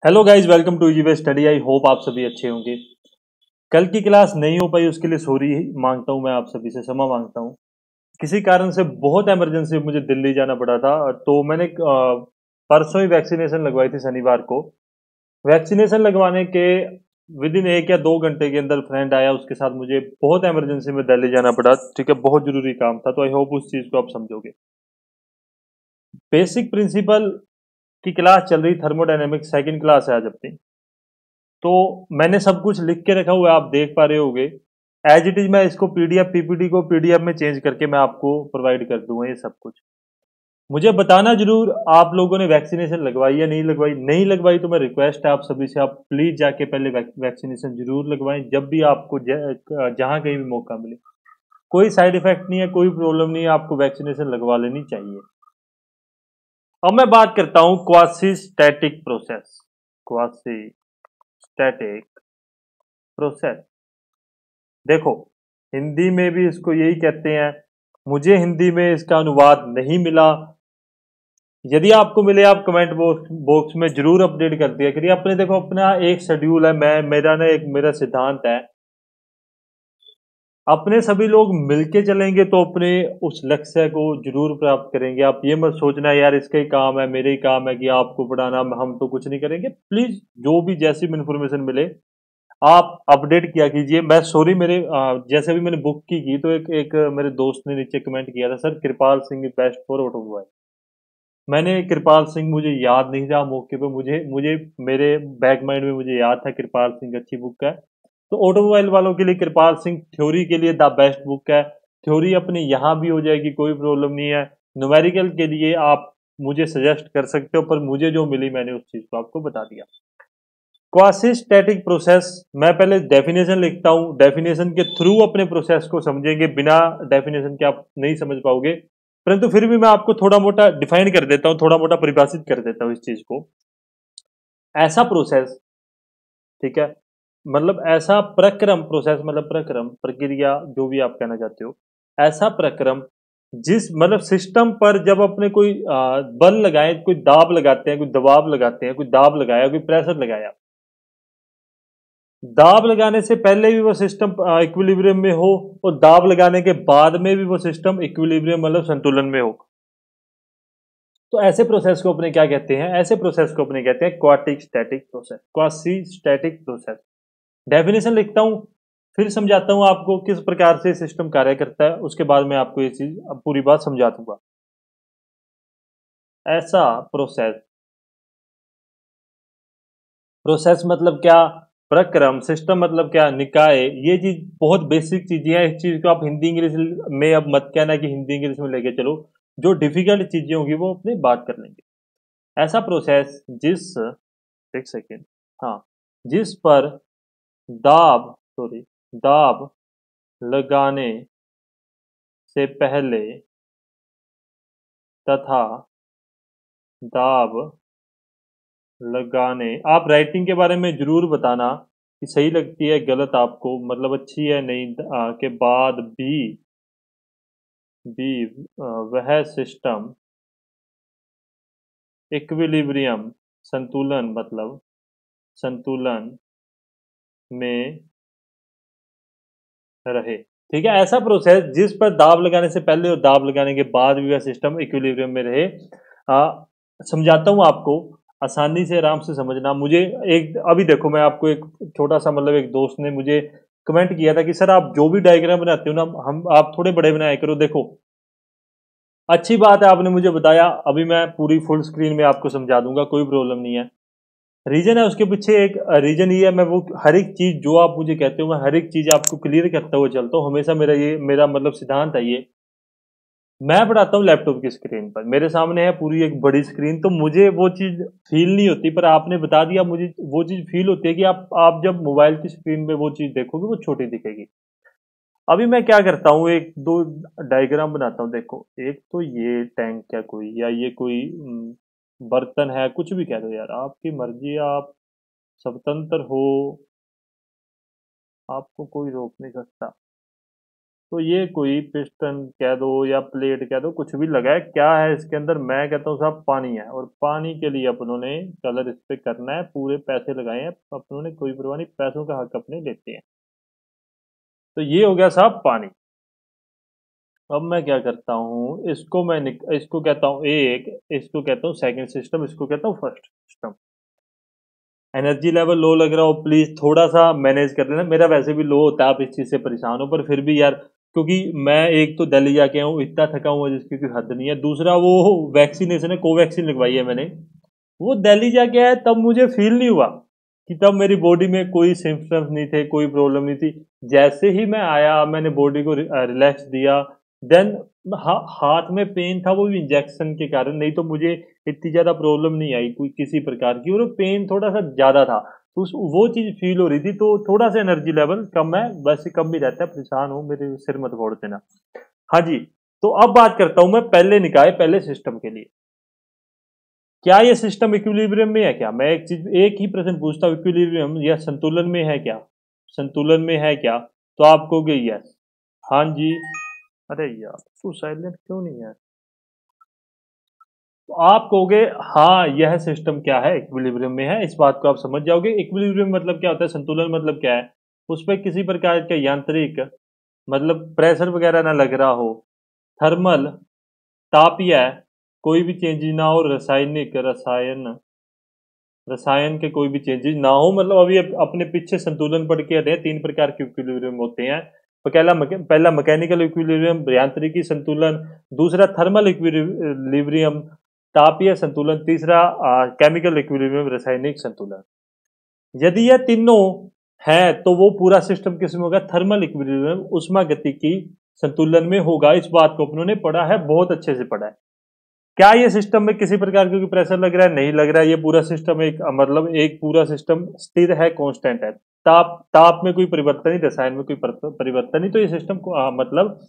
Hello guys, welcome to यूवे study. I hope आप सभी अच्छे होंगे। कल की क्लास नहीं हो पाई, उसके लिए सॉरी मांगता हूं। मैं आप सभी से क्षमा मांगता हूं। किसी कारण से बहुत इमरजेंसी मुझे दिल्ली जाना पड़ा था, तो मैंने परसों ही वैक्सीनेशन लगवाई थी शनिवार को। वैक्सीनेशन लगवाने के विद इन 1 या 2 घंटे के अंदर फ्रेंड आया, उसके साथ मुझे बहुत इमरजेंसी में दिल्ली जाना पड़ा। ठीक है, बहुत जरूरी काम था, तो आई होप उस चीज को आप समझोगे। बेसिक प्रिंसिपल की क्लास चल रही, थर्मोडायनेमिक्स सेकंड क्लास है आज अपनी। तो मैंने सब कुछ लिख के रखा हुआ है, आप देख पा रहे होगे। एज इट इज मैं इसको पीडीएफ पीपीटी को पीडीएफ में चेंज करके मैं आपको प्रोवाइड कर दूंगा ये सब कुछ। मुझे बताना जरूर, आप लोगों ने वैक्सीनेशन लगवाई या नहीं लगवाई। नहीं लगवाई तो मैं रिक्वेस्ट है आप सभी से, आप प्लीज जाके पहले वैक्सीनेशन जरूर लगवाएं, जब भी आपको जहां कहीं भी मौका मिले। कोई साइड इफेक्ट नहीं है, कोई प्रॉब्लम नहीं है, आपको वैक्सीनेशन लगवा लेनी चाहिए। अब मैं बात करता हूं quasi static process. Quasi static process, देखो, हिंदी में भी इसको यही कहते हैं। मुझे हिंदी में इसका अनुवाद नहीं मिला। यदि आपको मिले, आप कमेंट बॉक्स में जरूर अपडेट कर दिया करिए। अपने देखो, अपना एक शेड्यूल है, मैं मेरा ना एक मेरा सिद्धांत है। अपने सभी लोग मिलके चलेंगे तो अपने उस लक्ष्य को जरूर प्राप्त करेंगे। आप ये मत सोचना यार इसका ही काम है, मेरे ही काम है कि आपको पढ़ाना, हम तो कुछ नहीं करेंगे। प्लीज जो भी जैसी भी इंफॉर्मेशन मिले आप अपडेट किया कीजिए। मैं सॉरी, मेरे जैसे भी मैंने बुक की तो एक मेरे दोस्त ने नीचे कमेंट किया था, sir Kripal Singh best for automobile. मैंने कृपाल सिंह मुझे याद नहीं था मौके पे, मुझे मुझे मेरे बैक माइंड में मुझे याद था कृपाल सिंह अच्छी बुक है। तो ऑटोमोबाइल वालों के लिए कृपाल सिंह थ्योरी के लिए द बेस्ट बुक है। थ्योरी अपनी यहाँ भी हो जाएगी, कोई प्रॉब्लम नहीं है। न्यूमेरिकल के लिए आप मुझे सजेस्ट कर सकते हो, पर मुझे जो मिली मैंने उस चीज को आपको बता दिया। क्वासी स्टैटिक प्रोसेस, मैं पहले डेफिनेशन लिखता हूं, डेफिनेशन के थ्रू अपने प्रोसेस को समझेंगे। बिना डेफिनेशन के आप नहीं समझ पाओगे, परंतु फिर भी मैं आपको थोड़ा मोटा डिफाइन कर देता हूं, थोड़ा मोटा परिभाषित कर देता हूं इस चीज को। ऐसा प्रोसेस, ठीक है, मतलब ऐसा प्रक्रम, प्रोसेस मतलब प्रक्रम, प्रक्रिया, जो भी आप कहना चाहते हो। ऐसा प्रक्रम जिस मतलब सिस्टम पर जब अपने कोई बल लगाए, कोई दाब लगाते हैं, कोई दबाव लगाते हैं, कोई दाब लगाया, कोई प्रेशर लगाया, दाब लगाने से पहले भी वो सिस्टम इक्विलिब्रियम में हो, और दाब लगाने के बाद में भी वो सिस्टम इक्विलिब्रियम मतलब संतुलन में हो। तो ऐसे प्रोसेस को अपने क्या कहते हैं? ऐसे प्रोसेस को अपने कहते हैं क्वाटिक static process, quasi static process. Definition लिखता हूं, फिर समझाता हूं आपको किस प्रकार से सिस्टम कार्य करता है, उसके बाद मैं आपको ये चीज अब पूरी बात समझा दूंगा। ऐसा प्रोसेस, प्रोसेस मतलब क्या? प्रक्रम। सिस्टम मतलब क्या? निकाय। ये चीज बहुत बेसिक चीजें हैं, इस चीज को आप हिंदी इंग्लिश में अब मत कहना कि हिंदी इंग्लिश में लेके चलो। जो डिफिकल्ट चीजें होंगी वो अपनी बात कर लेंगे। ऐसा प्रोसेस जिस, एक सेकेंड, हाँ, जिस पर दाब लगाने से पहले तथा दाब लगाने, आप राइटिंग के बारे में जरूर बताना कि सही लगती है गलत आपको, मतलब अच्छी है नहीं, के बाद भी वह सिस्टम इक्विलिब्रियम, संतुलन मतलब संतुलन में रहे। ठीक है, ऐसा प्रोसेस जिस पर दाब लगाने से पहले और दाब लगाने के बाद भी वह सिस्टम इक्विलिब्रियम में रहे। समझाता हूं आपको, आसानी से आराम से समझना। मुझे एक अभी देखो, मैं आपको एक छोटा सा, मतलब एक दोस्त ने मुझे कमेंट किया था कि सर आप जो भी डायग्राम बनाते हो ना, हम आप थोड़े बड़े बनाया करो। देखो, अच्छी बात है आपने मुझे बताया, अभी मैं पूरी फुल स्क्रीन में आपको समझा दूंगा, कोई प्रॉब्लम नहीं है। रीजन है उसके पीछे, एक रीजन ये है, मैं वो हर एक चीज जो आप मुझे कहते हो मैं हर एक चीज आपको क्लियर करता हुआ चलता हूँ हमेशा। मेरा मतलब सिद्धांत है ये। मैं पढ़ाता हूँ लैपटॉप की स्क्रीन पर, मेरे सामने है पूरी एक बड़ी स्क्रीन, तो मुझे वो चीज फील नहीं होती, पर आपने बता दिया मुझे वो चीज फील होती है कि आप जब मोबाइल की स्क्रीन में वो चीज देखोगे वो छोटी दिखेगी। अभी मैं क्या करता हूँ, एक दो डायग्राम बनाता हूँ। देखो, एक तो ये टैंक है कोई, या ये कोई बर्तन है, कुछ भी कह दो यार, आपकी मर्जी, आप स्वतंत्र हो, आपको कोई रोक नहीं सकता। तो ये कोई पिस्टन कह दो या प्लेट कह दो, कुछ भी लगा है, क्या है इसके अंदर? मैं कहता हूँ साहब पानी है, और पानी के लिए अपनों ने कलर इस पे करना है, पूरे पैसे लगाए हैं अपनों ने, कोई परवाह नहीं, पैसों का हक अपने लेते हैं। तो ये हो गया साहब पानी। अब मैं क्या करता हूँ, इसको कहता हूँ एक, इसको कहता हूँ सेकंड सिस्टम, इसको कहता हूँ first system. Energy level low लग रहा हो, प्लीज थोड़ा सा मैनेज कर लेना, मेरा वैसे भी लो होता है, आप इस चीज से परेशान हो, पर फिर भी यार, क्योंकि मैं एक तो दिल्ली जाके हूँ, इतना थका हुआ जिसकी कोई हद नहीं है, दूसरा वो वैक्सीनेशन है, कोवैक्सीन लगवाई है मैंने, वो दिल्ली जाके आया तब मुझे फील नहीं हुआ कि तब मेरी बॉडी में कोई सिम्टम्स नहीं थे, कोई प्रॉब्लम नहीं थी। जैसे ही मैं आया, मैंने बॉडी को रिलैक्स दिया, देन हाथ में पेन था, वो भी इंजेक्शन के कारण, नहीं तो मुझे इतनी ज्यादा प्रॉब्लम नहीं आई कोई किसी प्रकार की, और पेन थोड़ा सा ज्यादा था, तो वो चीज फील हो रही थी, तो थोड़ा सा एनर्जी लेवल कम है, वैसे कम भी रहता है, परेशान हो मेरे सिर मत फोड़ देना। हाँ जी। तो अब बात करता हूं मैं पहले निकाय पहले सिस्टम के लिए, क्या ये सिस्टम इक्विलिब्रियम में है क्या? मैं एक ही प्रश्न पूछता हूँ, इक्विलिब्रियम या संतुलन में है क्या? संतुलन में है क्या? तो आप कहोगे यस। हाँ जी। अरे यार तू साइलेंट क्यों नहीं है? तो आप कहोगे हाँ, यह सिस्टम क्या है, इक्विलिब्रियम में है, इस बात को आप समझ जाओगे। इक्विलिब्रियम मतलब क्या होता है, संतुलन मतलब क्या है, उस पर किसी प्रकार का यांत्रिक मतलब प्रेशर वगैरह ना लग रहा हो, थर्मल तापीय कोई भी चेंजेस ना हो, रसायन के कोई भी चेंजेस ना हो, मतलब अभी अपने पीछे संतुलन पढ़ के हटे हैं, तीन प्रकार के इक्विलिब्रियम होते हैं। पहला मैकेनिकल इक्विलिब्रियम, यांत्रिकी संतुलन, दूसरा थर्मल इक्विलिब्रियम तापीय संतुलन, तीसरा केमिकल इक्विलिब्रियम रासायनिक संतुलन। यदि यह तीनों है तो वो पूरा सिस्टम किसमें होगा, थर्मल इक्विलिब्रियम उष्मा गतिकी संतुलन में होगा। इस बात को अपनों ने पढ़ा है, बहुत अच्छे से पढ़ा है। क्या ये सिस्टम में किसी प्रकार का प्रेशर लग रहा है? नहीं लग रहा है, ये पूरा सिस्टम एक मतलब एक पूरा सिस्टम स्थिर है, कांस्टेंट है, ताप में कोई परिवर्तन नहीं, रसायन में कोई परिवर्तन नहीं, तो ये सिस्टम को मतलब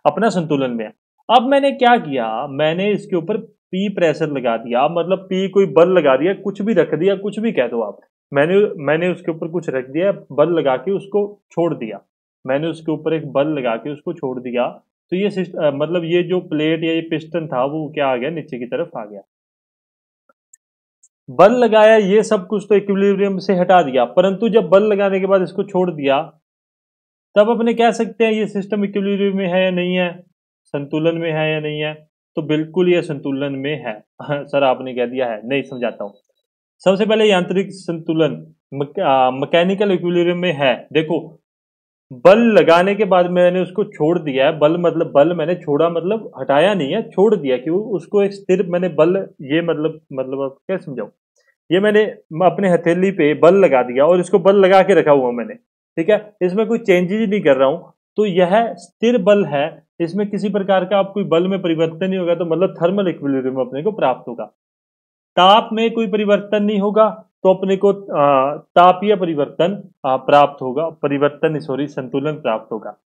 अपना संतुलन में है। अब मैंने क्या किया, मैंने इसके ऊपर पी प्रेशर लगा दिया, मतलब पी कोई बल लगा दिया, कुछ भी रख दिया, कुछ भी कह दो आप, मैंने मैंने उसके ऊपर कुछ रख दिया, बल लगा के उसको छोड़ दिया, मैंने उसके ऊपर एक बल लगा के उसको छोड़ दिया, तो ये मतलब ये जो प्लेट या ये पिस्टन था वो क्या आ गया, नीचे की तरफ आ गया। बल लगाया, ये सब कुछ तो इक्विलिब्रियम से हटा दिया, परंतु जब बल लगाने के बाद इसको छोड़ दिया, तब अपने कह सकते हैं ये सिस्टम इक्विलिब्रियम में है या नहीं है, संतुलन में है या नहीं है? तो बिल्कुल ये संतुलन में है। सर आपने कह दिया है, नहीं समझाता हूं। सबसे पहले यांत्रिक संतुलन मैकेनिकल इक्विलिब्रियम में है। देखो, बल लगाने के बाद मैंने उसको छोड़ दिया है, बल मैंने छोड़ा मतलब हटाया नहीं है, छोड़ दिया कि उसको एक स्थिर मैंने बल, ये मतलब आप क्या समझाऊं, ये मैंने अपने हथेली पे बल लगा दिया और इसको बल लगा के रखा हुआ मैंने, ठीक है, इसमें कोई चेंजेस नहीं कर रहा हूं, तो यह स्थिर बल है, इसमें किसी प्रकार का आप कोई बल में परिवर्तन नहीं होगा, तो मतलब थर्मल इक्विलिब्रियम अपने को प्राप्त होगा। ताप में कोई परिवर्तन नहीं होगा, तो अपने को तापीय परिवर्तन प्राप्त होगा, संतुलन प्राप्त होगा।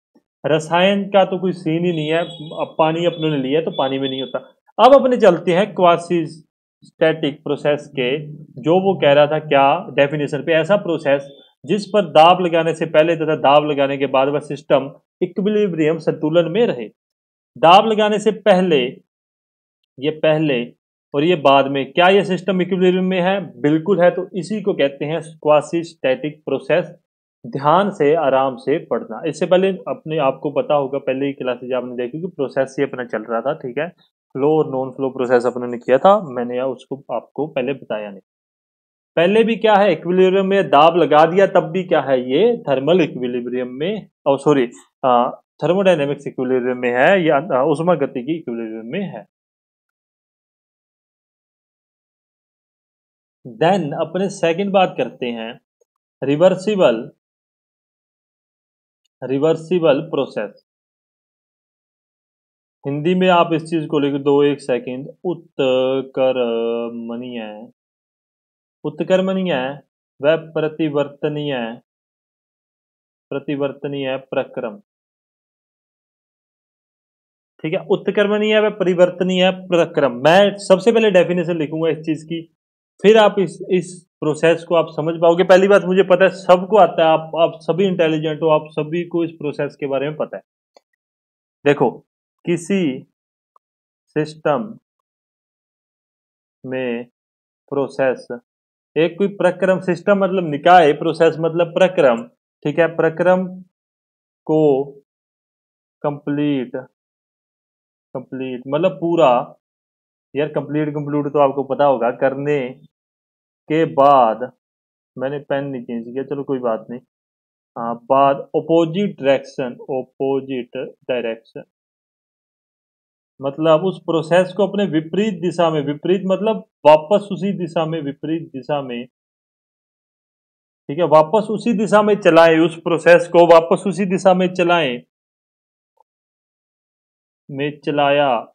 रसायन का तो कोई सीन ही नहीं है, अब पानी अपनों ने लिया है तो पानी में नहीं होता। अब अपने चलते हैं क्वासी स्टैटिक प्रोसेस के, जो वो कह रहा था क्या डेफिनेशन पे, ऐसा प्रोसेस जिस पर दाब लगाने से पहले तथा दाब लगाने के बाद वह सिस्टम इक्विलिब्रियम संतुलन में रहे। दाब लगाने से पहले, ये पहले और ये बाद में, क्या ये सिस्टम इक्विलिब्रियम में है? बिल्कुल है, तो इसी को कहते हैं क्वासी स्टैटिक प्रोसेस। ध्यान से आराम से पढ़ना, इससे पहले अपने आपको पता होगा, पहले ही क्लासेज आपने देखी कि प्रोसेस से अपना चल रहा था, ठीक है, फ्लो और नॉन फ्लो प्रोसेस अपने ने किया था, मैंने उसको आपको पहले बताया नहीं। पहले भी क्या है, इक्विलिब्रियम में दाब लगा दिया, तब भी क्या है, ये थर्मल इक्विलिब्रियम में, और सॉरी थर्मोडायनेमिक्स इक्विलिब्रियम में है, या उष्मा गतिकी इक्विलिब्रियम में है। देन अपने सेकंड बात करते हैं, रिवर्सिबल रिवर्सिबल प्रोसेस। हिंदी में आप इस चीज को लिख दो, एक सेकंड, उत्कर्मणीय, उत्कर्मणीय व प्रतिवर्तनीय, प्रतिवर्तनीय प्रक्रम, ठीक है, उत्कर्मणीय व परिवर्तनीय प्रक्रम। मैं सबसे पहले डेफिनेशन लिखूंगा इस चीज की, फिर आप इस प्रोसेस को आप समझ पाओगे। पहली बात, मुझे पता है सबको आता है, आप सभी इंटेलिजेंट हो, आप सभी को इस प्रोसेस के बारे में पता है। देखो, किसी सिस्टम में प्रोसेस, एक कोई प्रक्रम, सिस्टम मतलब निकाय, प्रोसेस मतलब प्रक्रम, ठीक है, प्रक्रम को कंप्लीट, कंप्लीट मतलब पूरा, यार कंप्लीट कंप्लीट तो आपको पता होगा, करने के बाद, मैंने पेन नहीं चेंज किया, चलो कोई बात नहीं, हाँ, बाद अपोजिट डायरेक्शन, अपोजिट डायरेक्शन मतलब उस प्रोसेस को अपने विपरीत दिशा में, विपरीत मतलब वापस उसी दिशा में, विपरीत दिशा में, ठीक है, वापस उसी दिशा में चलाएं, उस प्रोसेस को वापस उसी दिशा में चलाएं, में चलाया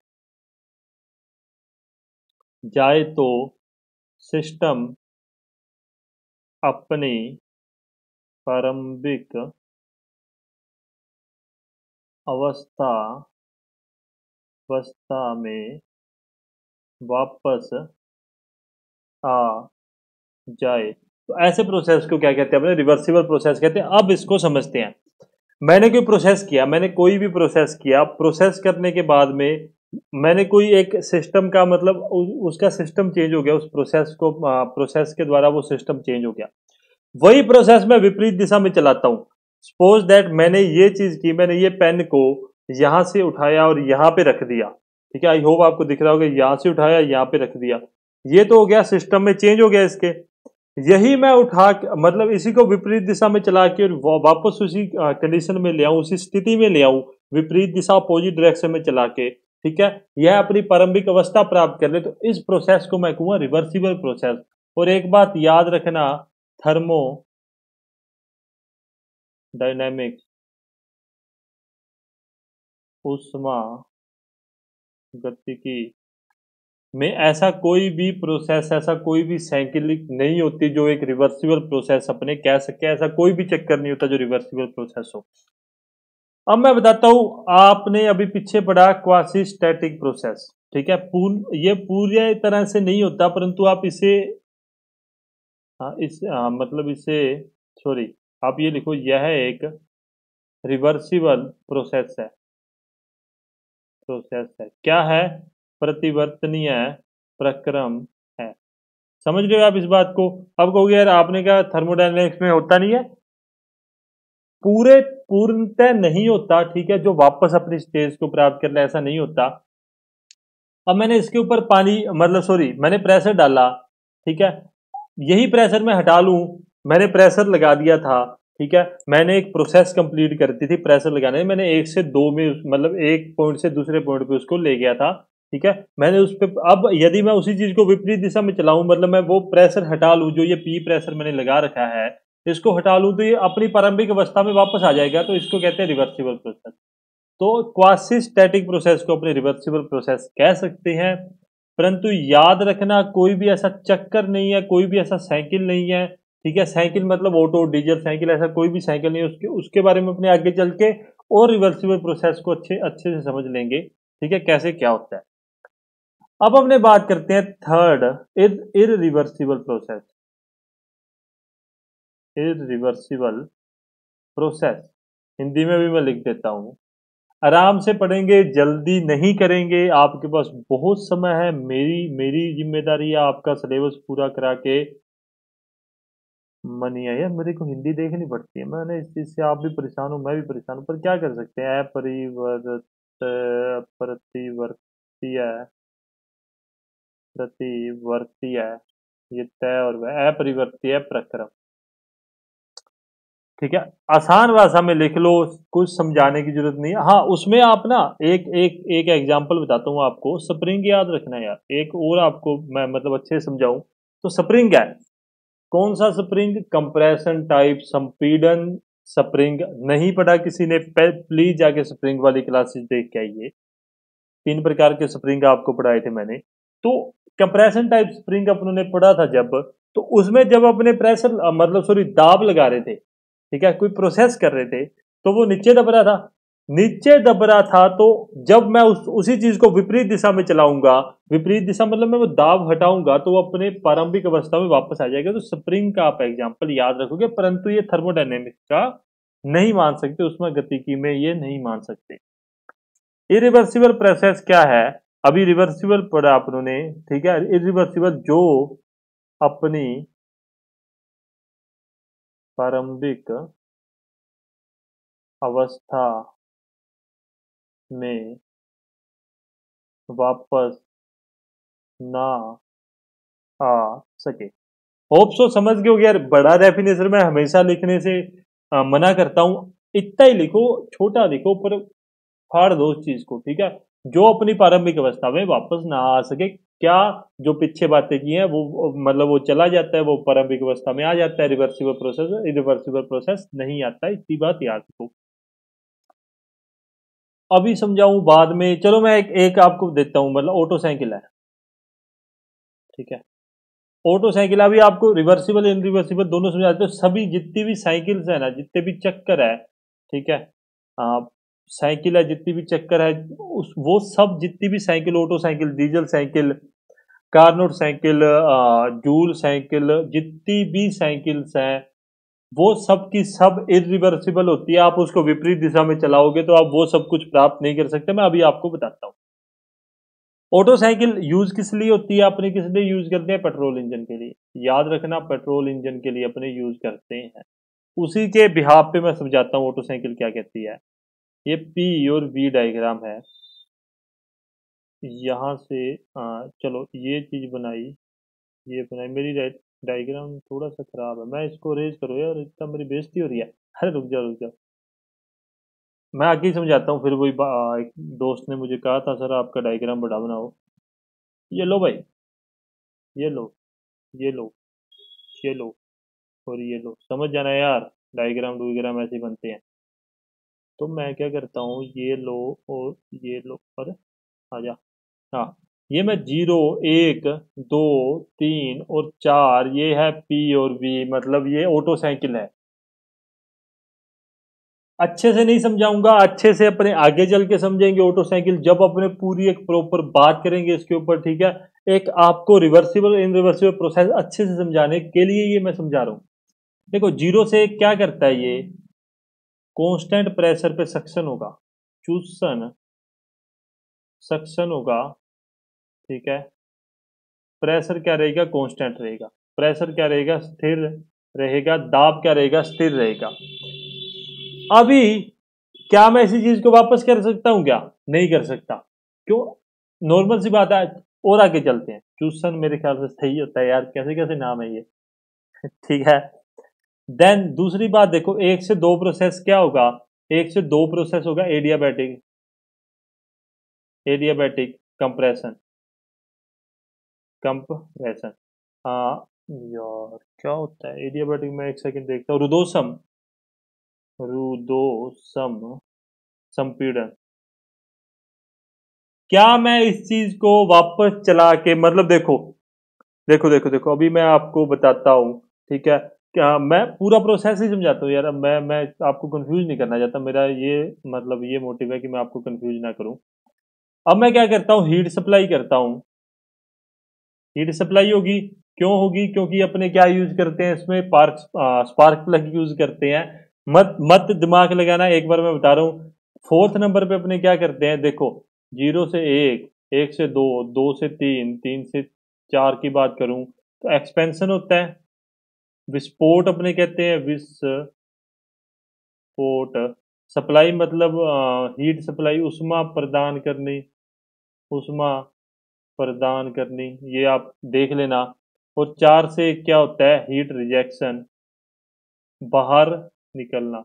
जाए तो सिस्टम अपनी प्रारंभिक अवस्था, अवस्था में वापस आ जाए। तो ऐसे प्रोसेस को क्या कहते हैं, अपने रिवर्सिबल प्रोसेस कहते हैं। अब इसको समझते हैं। मैंने कोई प्रोसेस किया, मैंने कोई भी प्रोसेस किया, प्रोसेस करने के बाद में मैंने कोई एक सिस्टम का मतलब उसका सिस्टम चेंज हो गया, उस प्रोसेस को, प्रोसेस के द्वारा वो सिस्टम चेंज हो गया। वही प्रोसेस मैं विपरीत दिशा में चलाता हूं। सपोज दैट मैंने ये चीज की, मैंने ये पेन को यहां से उठाया और यहां पे रख दिया, ठीक है, आई होप आपको दिख रहा होगा, यहां से उठाया यहां पे रख दिया, ये तो हो गया, सिस्टम में चेंज हो गया इसके। यही मैं उठा मतलब इसी को विपरीत दिशा में चला के वापस उसी कंडीशन में ले आऊं, उसी स्थिति में ले आऊं, विपरीत दिशा अपोजिट डायरेक्शन में चला के, ठीक है, यह अपनी प्रारंभिक अवस्था प्राप्त कर ले, तो इस प्रोसेस को मैं कहूंगा रिवर्सिबल प्रोसेस। और एक बात याद रखना, थर्मो डायनेमिक्स, उष्मा गतिकी में ऐसा कोई भी प्रोसेस, ऐसा कोई भी साइकिलिक नहीं होती जो एक रिवर्सिबल प्रोसेस अपने कह सके, ऐसा कोई भी चक्कर नहीं होता जो रिवर्सिबल प्रोसेस हो। अब मैं बताता हूं, आपने अभी पीछे पढ़ा क्वासी स्टैटिक प्रोसेस, ठीक है, ये पूरी तरह से नहीं होता, परंतु आप इसे, मतलब इसे, सॉरी, आप ये लिखो, यह एक रिवर्सिबल प्रोसेस है, प्रोसेस है, क्या है, प्रतिवर्तनीय प्रक्रम है। समझ रहे हो आप इस बात को। अब कहोगे यार आपने कहा थर्मोडायनेमिक्स में होता नहीं है, पूरे पूर्णतः नहीं होता, ठीक है, जो वापस अपनी स्टेज को प्राप्त कर ले, ऐसा नहीं होता। अब मैंने इसके ऊपर पानी, मतलब सॉरी, मैंने प्रेशर डाला, ठीक है, यही प्रेशर मैं हटा लूं, मैंने प्रेशर लगा दिया था, ठीक है, मैंने एक प्रोसेस कंप्लीट करती थी प्रेशर लगाने में, मैंने एक से दो में मतलब एक पॉइंट से दूसरे पॉइंट पे उसको ले गया था, ठीक है, मैंने उस पे, अब यदि मैं उसी चीज को विपरीत दिशा में चलाऊं, मतलब मैं वो प्रेशर हटा लूं, जो ये पी प्रेशर मैंने लगा रखा है, इसको हटा लूं, तो ये अपनी प्रारंभिक अवस्था में वापस आ जाएगा, तो इसको कहते हैं रिवर्सिबल प्रोसेस। तो क्वासी स्टैटिक प्रोसेस को अपने रिवर्सिबल प्रोसेस कह सकते हैं। परंतु याद रखना, कोई भी ऐसा चक्कर नहीं है, कोई भी ऐसा साइकिल नहीं है, ठीक है, साइकिल मतलब ऑटो डीजल साइकिल, ऐसा कोई भी साइकिल नहीं है, उसके उसके बारे में अपने आगे चल के और रिवर्सिबल प्रोसेस को अच्छे अच्छे से समझ लेंगे, ठीक है, कैसे क्या होता है। अब हमने बात करते हैं third, irreversible process, irreversible process, Hindi में भी मैं लिख देता हूं, आराम से पढ़ेंगे, जल्दी नहीं करेंगे, आपके पास बहुत समय है, मेरी मेरी जिम्मेदारी है आपका सिलेबस पूरा करा के मनी है। यार मेरे को हिंदी देखनी पड़ती है, मैंने इस चीज से, आप भी परेशान हो मैं भी परेशान हूँ, पर क्या कर सकते हैं, अपरिवर्त प्रतिवर्तीय, प्रतिवर्तीय, ये तय और वह अपरिवर्तीय प्रक्रम, ठीक है, आसान भाषा में लिख लो, कुछ समझाने की जरूरत नहीं है। हाँ, उसमें आप ना एक एक एक एग्जांपल बताता हूँ आपको, स्प्रिंग याद रखना यार, एक और आपको मैं मतलब अच्छे से समझाऊं तो, स्प्रिंग क्या है, कौन सा स्प्रिंग, कंप्रेशन टाइप, संपीड़न स्प्रिंग, नहीं पढ़ा किसी ने, प्लीज जाके स्प्रिंग वाली क्लासेस देख के आइए, 3 प्रकार के स्प्रिंग आपको पढ़ाए थे मैंने। तो कंप्रेशन टाइप स्प्रिंग अपनों ने पढ़ा था जब, तो उसमें जब अपने प्रेशर मतलब सॉरी दाब लगा रहे थे, ठीक है, कोई प्रोसेस कर रहे थे, तो वो नीचे दब रहा था, नीचे दब रहा था, तो जब मैं उसी चीज को विपरीत दिशा में चलाऊंगा, विपरीत दिशा मतलब मैं वो दाब हटाऊंगा, तो वो अपने प्रारंभिक अवस्था में वापस आ जाएगा। तो स्प्रिंग का आप एग्जांपल याद रखोगे, परंतु ये थर्मोडायनेमिक्स का नहीं मान सकते, उसमें गतिकी में ये नहीं मान सकते। इरिवर्सिबल प्रोसेस क्या है? अभी रिवर्सिबल पढ़ा आपने, ठीक है। इरिवर्सिबल जो अपनी प्रारंभिक अवस्था में वापस ना आ सके। होप सो समझ गए हो यार। बड़ा डेफिनेशन मैं हमेशा लिखने से मना करता हूं। इतना ही लिखो, छोटा लिखो, पर फाड़ दो उस चीज को, ठीक है। जो अपनी प्रारंभिक अवस्था में वापस ना आ सके, क्या जो पीछे बातें की हैं वो मतलब वो चला जाता है, वो प्रारंभिक अवस्था में आ जाता है। रिवर्सिबल प्रोसेस, इरिवर्सिबल प्रोसेस नहीं आता है, इतनी बात याद रखो। अभी समझाऊं बाद में, चलो मैं एक आपको देता हूं, मतलब ऑटो साइकिल है, ठीक है। ऑटो साइकिल अभी आपको रिवर्सिबल इनरिवर्सिबल दोनों समझाते हो। सभी जितनी भी साइकिल्स है ना, जितने भी चक्कर है, ठीक है, आ, साइकिल है, जितनी भी चक्कर है, उस वो सब जितनी भी cycle, auto cycle, diesel cycle, Carnot cycle, joule cycle, जितनी भी साइकिल्स हैं, वो सब की सब इरिवर्सिबल होती है। आप उसको विपरीत दिशा में चलाओगे तो आप वो सब कुछ प्राप्त नहीं कर सकते। मैं अभी आपको बताता हूँ। ऑटो साइकिल यूज किस लिए होती है, अपने किस लिए यूज करते हैं? पेट्रोल इंजन के लिए। याद रखना, पेट्रोल इंजन के लिए अपने यूज करते हैं। उसी के बिहाफ पे मैं समझाता हूँ ऑटो साइकिल क्या कहती है। ये पी और वी डायग्राम है। यहाँ से चलो ये चीज बनाई, ये बनाई। मेरी डायग्राम थोड़ा सा खराब है, मैं इसको रेज करो यार, इतना मेरी बेइज्जती हो रही है। अरे रुक जाओ रुक जाओ, मैं आगे ही समझाता हूँ। फिर वही एक दोस्त ने मुझे कहा था, सर आपका डायग्राम बड़ा बनाओ। ये लो भाई, ये लो, ये लो, ये लो, और ये लो। समझ जाना यार, डायग्राम डूग्राम ऐसे बनते हैं। तो मैं क्या करता हूँ, ये लो और ये लो, और आजा। हाँ, ये मैं 0, 1, 2, 3 और 4, ये है पी और वी, मतलब ये ऑटो साइकिल है। अच्छे से नहीं समझाऊंगा, अच्छे से अपने आगे चल के समझेंगे ऑटो साइकिल, जब अपने पूरी एक प्रॉपर बात करेंगे इसके ऊपर, ठीक है। एक आपको रिवर्सिबल इनरिवर्सिबल प्रोसेस अच्छे से समझाने के लिए ये मैं समझा रहा हूँ। देखो, 0 से क्या करता है ये, कांस्टेंट प्रेशर पे सक्शन होगा, चूसन सक्शन होगा, ठीक है। प्रेशर क्या रहेगा? कांस्टेंट रहेगा। प्रेशर क्या रहेगा? स्थिर रहेगा। दाब क्या रहेगा? स्थिर रहेगा। अभी क्या मैं इसी चीज को वापस कर सकता हूं? क्या नहीं कर सकता। क्यों? नॉर्मल सी बात है। और आगे चलते हैं। चूसन मेरे ख्याल से सही होता है यार, कैसे कैसे नाम है ये। ठीक है। देन दूसरी बात देखो, 1 से 2 प्रोसेस क्या होगा? 1 से 2 प्रोसेस होगा एडियाबैटिक, एडियाबैटिक कंप्रेशन, कंप्रेशन। हाँ यार, क्या होता है एडियाबैटिक में? एक सेकंड देखता हूँ। रुदोसम, रुदोसम संपीड़न। क्या मैं इस चीज को वापस चला के, मतलब देखो देखो देखो देखो, अभी मैं आपको बताता हूँ, ठीक है। क्या मैं पूरा प्रोसेस ही समझाता हूँ यार। अब मैं आपको कंफ्यूज नहीं करना चाहता। मेरा ये मतलब ये मोटिव है कि मैं आपको कंफ्यूज ना करूँ। अब मैं क्या करता हूँ, हीट सप्लाई करता हूँ। हीट सप्लाई होगी, क्यों होगी? क्योंकि अपने क्या यूज करते हैं इसमें, स्पार्क प्लग यूज करते हैं। मत मत दिमाग लगाना, एक बार मैं बता रहा हूँ। फोर्थ नंबर पे अपने क्या करते हैं, देखो, 0 से 1, 1 से 2, 2 से 3, 3 से 4 की बात करूं तो एक्सपेंशन होता है। विस्फोट अपने कहते हैं, विस्फोट। सप्लाई मतलब हीट सप्लाई, उष्मा प्रदान करनी, उष्मा प्रदान करनी, ये आप देख लेना। और 4 से क्या होता है, हीट रिजेक्शन, बाहर निकलना।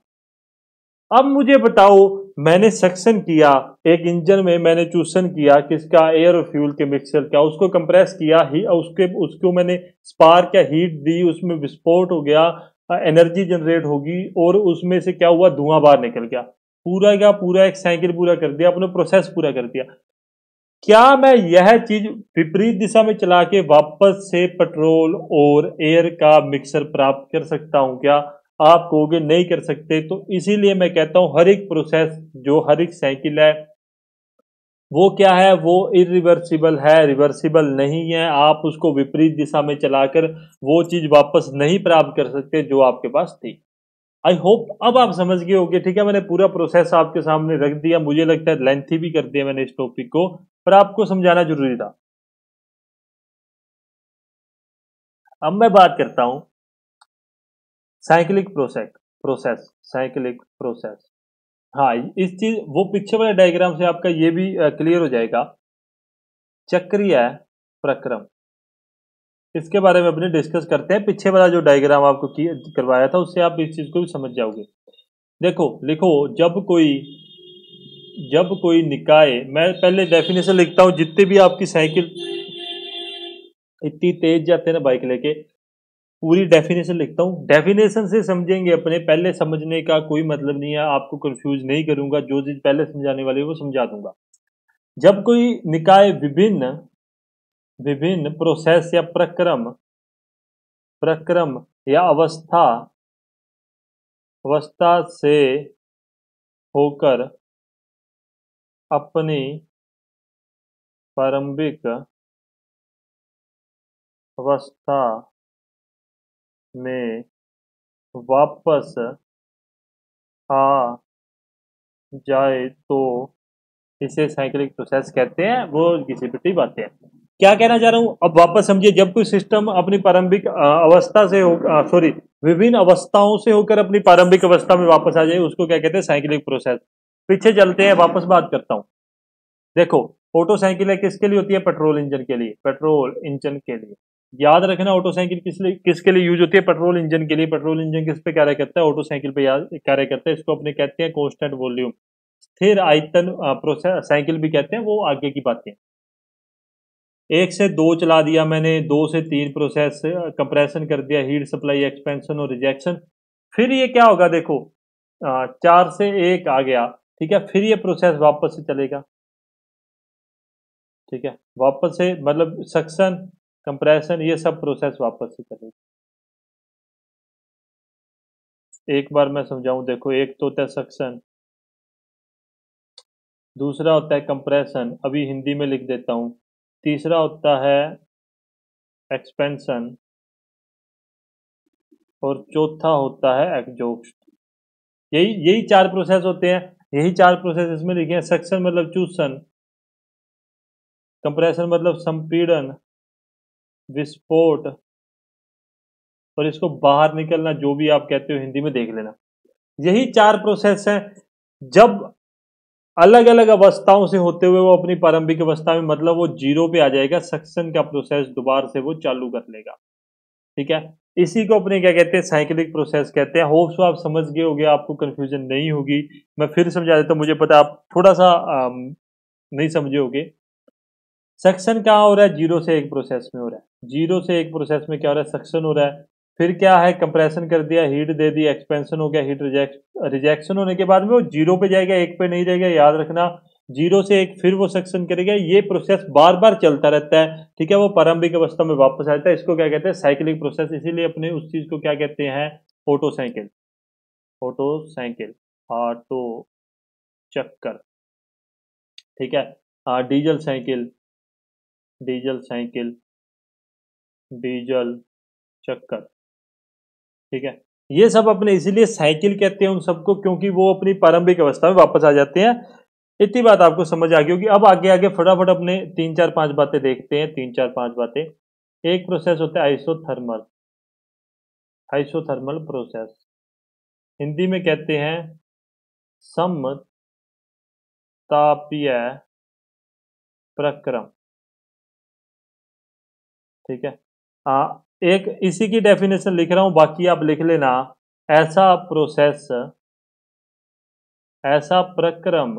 अब मुझे बताओ, मैंने सक्शन किया एक इंजन में, मैंने चूसन किया किसका, एयर और फ्यूल के मिक्सचर का, उसको कंप्रेस किया ही, उसको मैंने स्पार्क या हीट दी, उसमें विस्फोट हो गया, एनर्जी जनरेट होगी, और उसमें से क्या हुआ, धुआं बाहर निकल गया। पूरा का पूरा एक साइकिल पूरा कर दिया, अपने प्रोसेस पूरा कर दिया। क्या मैं यह चीज विपरीत दिशा में चला के वापस से पेट्रोल और एयर का मिक्सर प्राप्त कर सकता हूं? क्या आप कहोगे नहीं कर सकते। तो इसीलिए मैं कहता हूं, हर एक प्रोसेस, जो हर एक साइकिल है, वो क्या है, वो इरिवर्सिबल है, रिवर्सिबल नहीं है। आप उसको विपरीत दिशा में चलाकर वो चीज वापस नहीं प्राप्त कर सकते जो आपके पास थी। आई होप अब आप समझ गए होंगे। ठीक है, मैंने पूरा प्रोसेस आपके सामने रख दिया, मुझे लगता है लेंथी भी कर दिया मैंने इस टॉपिक को, पर आपको समझाना जरूरी था। अब मैं बात करता हूं साइक्लिक प्रोसेस साइक्लिक प्रोसेस। हाँ, इस चीज वो पीछे वाले डायग्राम से आपका ये भी क्लियर हो जाएगा। चक्रीय प्रक्रम, इसके बारे में अपने डिस्कस करते हैं। पीछे वाला जो डायग्राम आपको करवाया था उससे आप इस चीज को भी समझ जाओगे। देखो लिखो, जब कोई निकाय, मैं पहले डेफिनेशन लिखता हूं, जितने भी आपकी साइकिल इतनी तेज जाते हैं ना बाइक लेके, पूरी डेफिनेशन लिखता हूं, डेफिनेशन से समझेंगे अपने। पहले समझने का कोई मतलब नहीं है, आपको कंफ्यूज नहीं करूंगा, जो चीज पहले समझाने वाली है वो समझा दूंगा। जब कोई निकाय विभिन्न विभिन्न प्रोसेस या प्रक्रम या अवस्था से होकर अपनी प्रारंभिक अवस्था में वापस आ जाए तो इसे साइक्लिक प्रोसेस कहते हैं। वो किसी पिटी बातें हैं। क्या कहना चाह रहा हूं, अब वापस समझिए। जब कोई सिस्टम अपनी प्रारंभिक अवस्था से हो, सॉरी, विभिन्न अवस्थाओं से होकर अपनी प्रारंभिक अवस्था में वापस आ जाए, उसको क्या कहते हैं, साइक्लिक प्रोसेस। पीछे चलते हैं, वापस बात करता हूं। देखो, ऑटो साइकिल है किसके लिए होती है, पेट्रोल इंजन के लिए, पेट्रोल इंजन के लिए। याद रखना, ऑटो साइकिल किसके लिए यूज होती है, पेट्रोल इंजन के लिए। पेट्रोल इंजन किस पे कार्य करता है, ऑटो साइकिल पे कार्य करता है। इसको अपने कहते हैं कांस्टेंट वॉल्यूम, स्थिर आयतन प्रोसेस साइकिल भी कहते हैं, वो आगे की बातें। 1 से 2 चला दिया मैंने, 2 से 3 प्रोसेस, कंप्रेशन कर दिया, हीट सप्लाई, एक्सपेंशन और रिजेक्शन। फिर ये क्या होगा, देखो 4 से 1 आ गया, ठीक है, फिर ये प्रोसेस वापस से चलेगा। ठीक है, वापस से मतलब सक्शन, कंप्रेशन, ये सब प्रोसेस वापस से चलेगी। एक बार मैं समझाऊं, देखो, एक तो होता है सक्शन, दूसरा होता है कंप्रेशन, अभी हिंदी में लिख देता हूं, तीसरा होता है एक्सपेंशन, और चौथा होता है एग्जॉस्ट। यही यही 4 प्रोसेस होते हैं। यही 4 प्रोसेस इसमें लिखे हैं। सक्शन मतलब चूसन, कंप्रेशन मतलब संपीड़न, विस्फोट, और इसको बाहर निकलना, जो भी आप कहते हो हिंदी में देख लेना। यही 4 प्रोसेस हैं। जब अलग अलग अवस्थाओं से होते हुए वो अपनी प्रारंभिक अवस्था में, मतलब वो जीरो पे आ जाएगा, सक्शन का प्रोसेस दोबारा से वो चालू कर लेगा। ठीक है, इसी को अपने क्या कहते हैं, साइक्लिक प्रोसेस कहते हैं। होप्स आप समझ गए होगे, आपको कंफ्यूजन नहीं होगी। मैं फिर समझा देता हूं, मुझे पता आप थोड़ा सा नहीं समझे होगे। सक्शन कहाँ हो रहा है, 0 से 1 प्रोसेस में हो रहा है। 0 से 1 प्रोसेस में क्या हो रहा है, सक्शन हो रहा है। फिर क्या है, कंप्रेशन कर दिया, हीट दे दी, एक्सपेंशन हो गया, हीट रिजेक्शन होने के बाद में वो 0 पे जाएगा, 1 पे नहीं रहेगा, याद रखना। 0 से 1 फिर वो सक्शन करेगा, ये प्रोसेस बार बार चलता रहता है। ठीक है, वो प्रारंभिक अवस्था में वापस आता है। इसको क्या कहते हैं, साइक्लिक प्रोसेस। इसीलिए अपने उस चीज को क्या कहते हैं, auto cycle, auto cycle, auto चक्कर। ठीक है, diesel cycle, diesel cycle, diesel चक्कर। ठीक है, ये सब अपने इसीलिए साइकिल कहते हैं उन सबको, क्योंकि वो अपनी प्रारंभिक अवस्था में वापस आ जाते हैं। इतनी बात आपको समझ आ गई होगी। अब आगे आगे फटाफट अपने 3 4 5 बातें देखते हैं। 3 4 5 बातें। एक प्रोसेस होता है आइसोथर्मल, आइसोथर्मल प्रोसेस, हिंदी में कहते हैं समतापीय प्रक्रम। ठीक है, एक इसी की डेफिनेशन लिख रहा हूं, बाकी आप लिख लेना। ऐसा प्रोसेस, ऐसा प्रक्रम,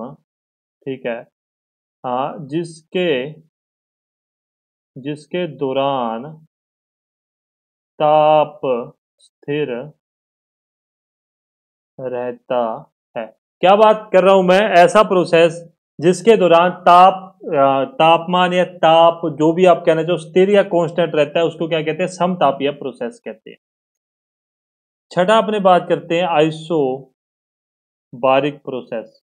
ठीक है, जिसके जिसके दौरान ताप स्थिर रहता है। क्या बात कर रहा हूं मैं, ऐसा प्रोसेस जिसके दौरान तापमान या ताप, जो भी आप कहना चाहो, स्थिर या कांस्टेंट रहता है, उसको क्या कहते हैं, समतापीय प्रोसेस कहते हैं। छठा अपने बात करते हैं आइसो बारिक प्रोसेस,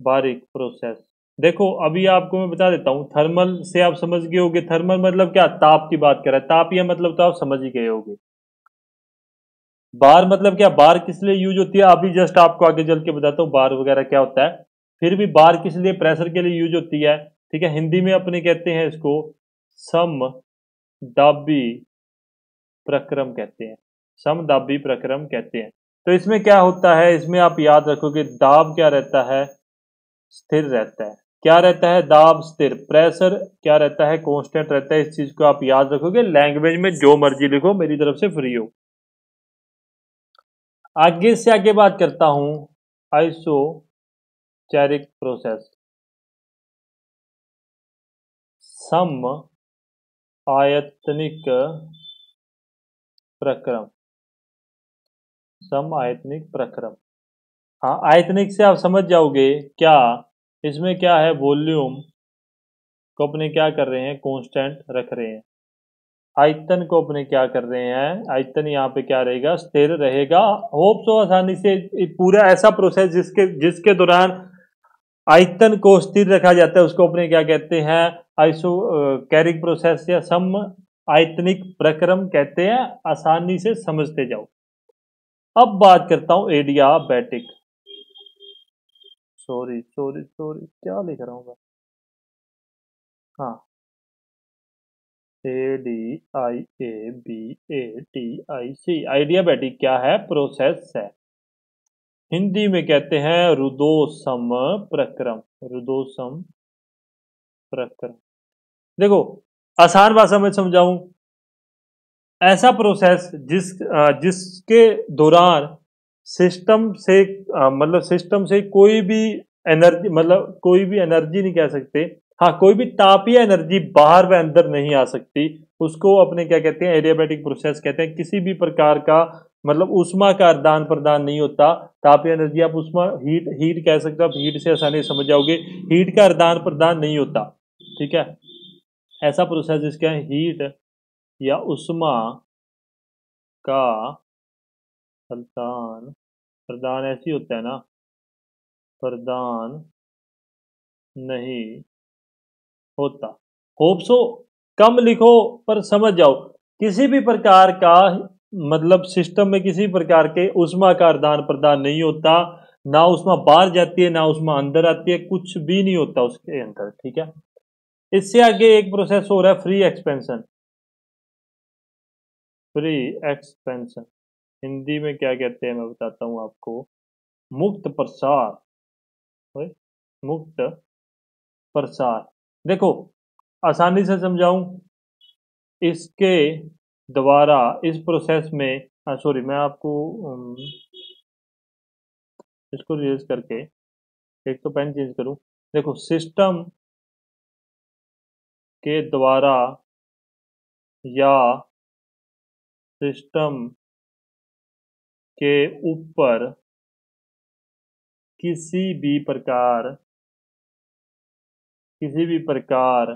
बारिक प्रोसेस। देखो अभी आपको मैं बता देता हूं, थर्मल से आप समझ गए होगे। थर्मल मतलब क्या, ताप की बात कर रहा है, तापीय मतलब तो आप समझ ही गए होगे। बार मतलब क्या, बार किस लिए यूज होती है अभी जस्ट आपको आगे चल के बताता हूँ बार वगैरह क्या होता है। फिर भी बार किस लिए, प्रेशर के लिए यूज होती है, ठीक है। हिंदी में अपने कहते हैं इसको समदाबी प्रक्रम कहते हैं, समदाबी प्रक्रम कहते हैं। तो इसमें क्या होता है, इसमें आप याद रखोगे दाब क्या रहता है, स्थिर रहता है। क्या रहता है, दाब स्थिर, प्रेशर क्या रहता है, कांस्टेंट रहता है। इस चीज को आप याद रखोगे, लैंग्वेज में जो मर्जी लिखो, मेरी तरफ से फ्री हो। आगे से आगे बात करता हूं, आइसोचेरिक प्रोसेस, सम आयतनिक प्रक्रम, सम आयतनिक प्रक्रम। हाँ, आयतनिक से आप समझ जाओगे क्या, इसमें क्या है, वॉल्यूम को अपने क्या कर रहे हैं, कांस्टेंट रख रहे हैं। आयतन को अपने क्या कर रहे हैं, आयतन यहाँ पे क्या रहेगा, स्थिर रहेगा। होप सो आसानी से पूरा ऐसा प्रोसेस जिसके दौरान आयतन को स्थिर रखा जाता है उसको अपने क्या कहते हैं, आइसो कैरिक प्रोसेस या सम आयतनिक प्रक्रम कहते हैं। आसानी से समझते जाओ। अब बात करता हूं एडियाबैटिक, सॉरी सॉरी सॉरी क्या लिख रहा हूं मैं, हाँ, ADIABATIC, आइडियाबैटिक क्या है, प्रोसेस है। हिंदी में कहते हैं रुदोसम प्रक्रम, रुदोसम प्रक्रम। देखो आसान भाषा में समझाऊं, ऐसा प्रोसेस जिसके दौरान सिस्टम से मतलब सिस्टम से कोई भी एनर्जी, मतलब कोई भी एनर्जी नहीं कह सकते, हाँ कोई भी तापीय एनर्जी बाहर व अंदर नहीं आ सकती, उसको अपने क्या कहते हैं, एडियाबैटिक प्रोसेस कहते हैं। किसी भी प्रकार का मतलब उष्मा का आदान प्रदान नहीं होता। तापीय एनर्जी आप उष्मा, हीट हीट कह सकते हो, आप हीट से आसानी से समझ जाओगे, हीट का आदान प्रदान नहीं होता, ठीक है। ऐसा प्रोसेस जिसका हीट या उष्मा का प्रदान, प्रदान ऐसी होता है ना, प्रदान नहीं होता। होप सो कम लिखो पर समझ जाओ, किसी भी प्रकार का मतलब सिस्टम में किसी प्रकार के उष्मा का आदान प्रदान नहीं होता, ना उष्मा बाहर जाती है ना उष्मा अंदर आती है, कुछ भी नहीं होता उसके अंदर, ठीक है। इससे आगे एक प्रोसेस हो रहा है free expansion, free expansion Hindi में क्या कहते हैं मैं बताता हूं आपको, मुक्त प्रसार, ओए, मुक्त प्रसार। देखो आसानी से समझाऊं, इसके द्वारा इस प्रोसेस में, सॉरी मैं आपको इसको रिलीज करके एक तो पेन चेंज करूं। देखो सिस्टम के द्वारा या सिस्टम के ऊपर किसी भी प्रकार, किसी भी प्रकार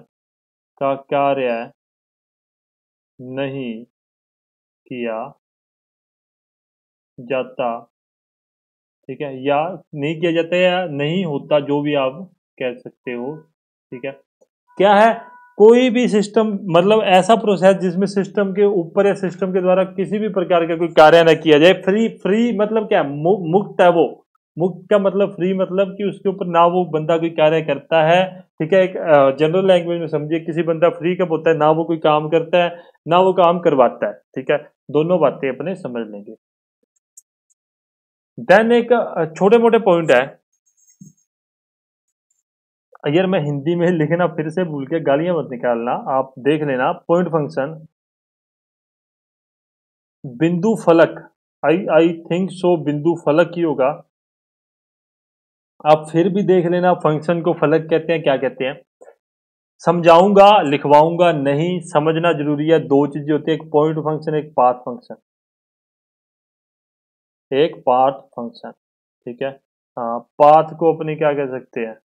का कार्य नहीं किया जाता, ठीक है, या नहीं किया जाता या नहीं होता, जो भी आप कह सकते हो, ठीक है। क्या है, कोई भी सिस्टम मतलब ऐसा प्रोसेस जिसमें सिस्टम के ऊपर या सिस्टम के द्वारा किसी भी प्रकार का कोई कार्य न किया जाए। फ्री, फ्री मतलब क्या, मुक्त है वो। मुक्त का मतलब फ्री मतलब कि उसके ऊपर ना वो बंदा कोई कार्य करता है, ठीक है। एक जनरल लैंग्वेज में समझिए, किसी बंदा फ्री कब होता है, ना वो कोई काम करता है ना वो काम करवाता है, ठीक है। दोनों बातें अपने समझ लेंगे। देन एक छोटे मोटे पॉइंट है, अगर मैं हिंदी में लिखना फिर से भूल के गालियां मत निकालना, आप देख लेना। पॉइंट फंक्शन, बिंदु फलक, आई थिंक सो बिंदु फलक ही होगा, आप फिर भी देख लेना। फंक्शन को फलक कहते हैं, क्या कहते हैं समझाऊंगा, लिखवाऊंगा नहीं, समझना जरूरी है। दो चीजें होती है, एक पॉइंट फंक्शन, एक पाथ फंक्शन, एक पाथ फंक्शन, ठीक है। हाँ, पाथ को अपने क्या कह सकते हैं,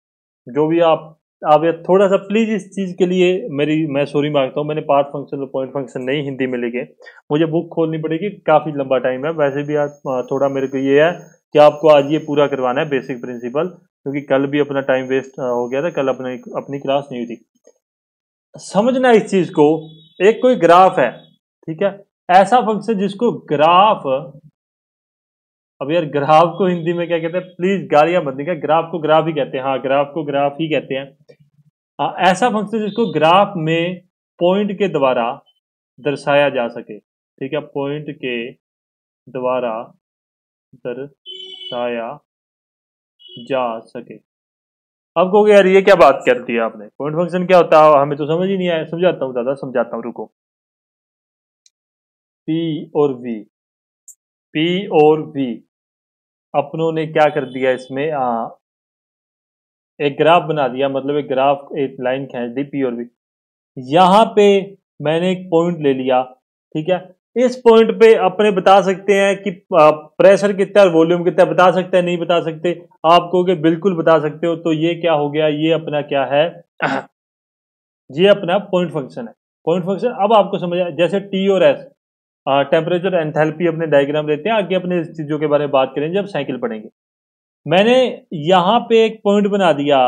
जो भी आप ये थोड़ा सा प्लीज इस चीज के लिए मैं सॉरी मांगता हूँ, मैंने पाथ फंक्शन और पॉइंट फंक्शन नहीं हिंदी में लिखे, मुझे बुक खोलनी पड़ेगी, काफी लंबा टाइम है। वैसे भी आज थोड़ा मेरे को ये है कि आपको आज ये पूरा करवाना है बेसिक प्रिंसिपल, क्योंकि कल भी अपना टाइम वेस्ट हो गया था, कल अपनी क्लास नहीं हुई थी। समझना इस चीज को, एक कोई ग्राफ है, ठीक है, ऐसा फंक्शन जिसको ग्राफ अब यार ग्राफ को हिंदी में क्या कहते हैं, प्लीज गालियां मत निकाल, ग्राफ को ग्राफ ही कहते हैं, हाँ ग्राफ को ग्राफ ही कहते हैं। ऐसा फंक्शन जिसको ग्राफ में पॉइंट के द्वारा दर्शाया जा सके, ठीक है, पॉइंट के द्वारा दर्शाया जा सके। अब कहोगे यार ये क्या बात कर दी आपने, पॉइंट फंक्शन क्या होता है, हमें तो समझ ही नहीं आया। समझाता हूँ दादा, समझाता हूँ, रुको। पी और वी, पी और वी अपनों ने क्या कर दिया इसमें, एक ग्राफ बना दिया, मतलब एक ग्राफ, एक लाइन खींच दी पी और वी। यहां पे मैंने एक पॉइंट ले लिया, ठीक है, इस पॉइंट पे अपने बता सकते हैं कि प्रेशर कितना है और वॉल्यूम कितना है, बता सकते हैं नहीं बता सकते, आप कहोगे बिल्कुल बता सकते हो। तो ये क्या हो गया, ये अपना क्या है ये अपना पॉइंट फंक्शन है। पॉइंट फंक्शन अब आपको समझ आया, जैसे टी और एस, टेम्परेचर एंथैल्पी अपने डायग्राम देते हैं, आगे अपने इस चीजों के बारे में बात करेंगे जब साइकिल पढ़ेंगे। मैंने यहां पे एक पॉइंट बना दिया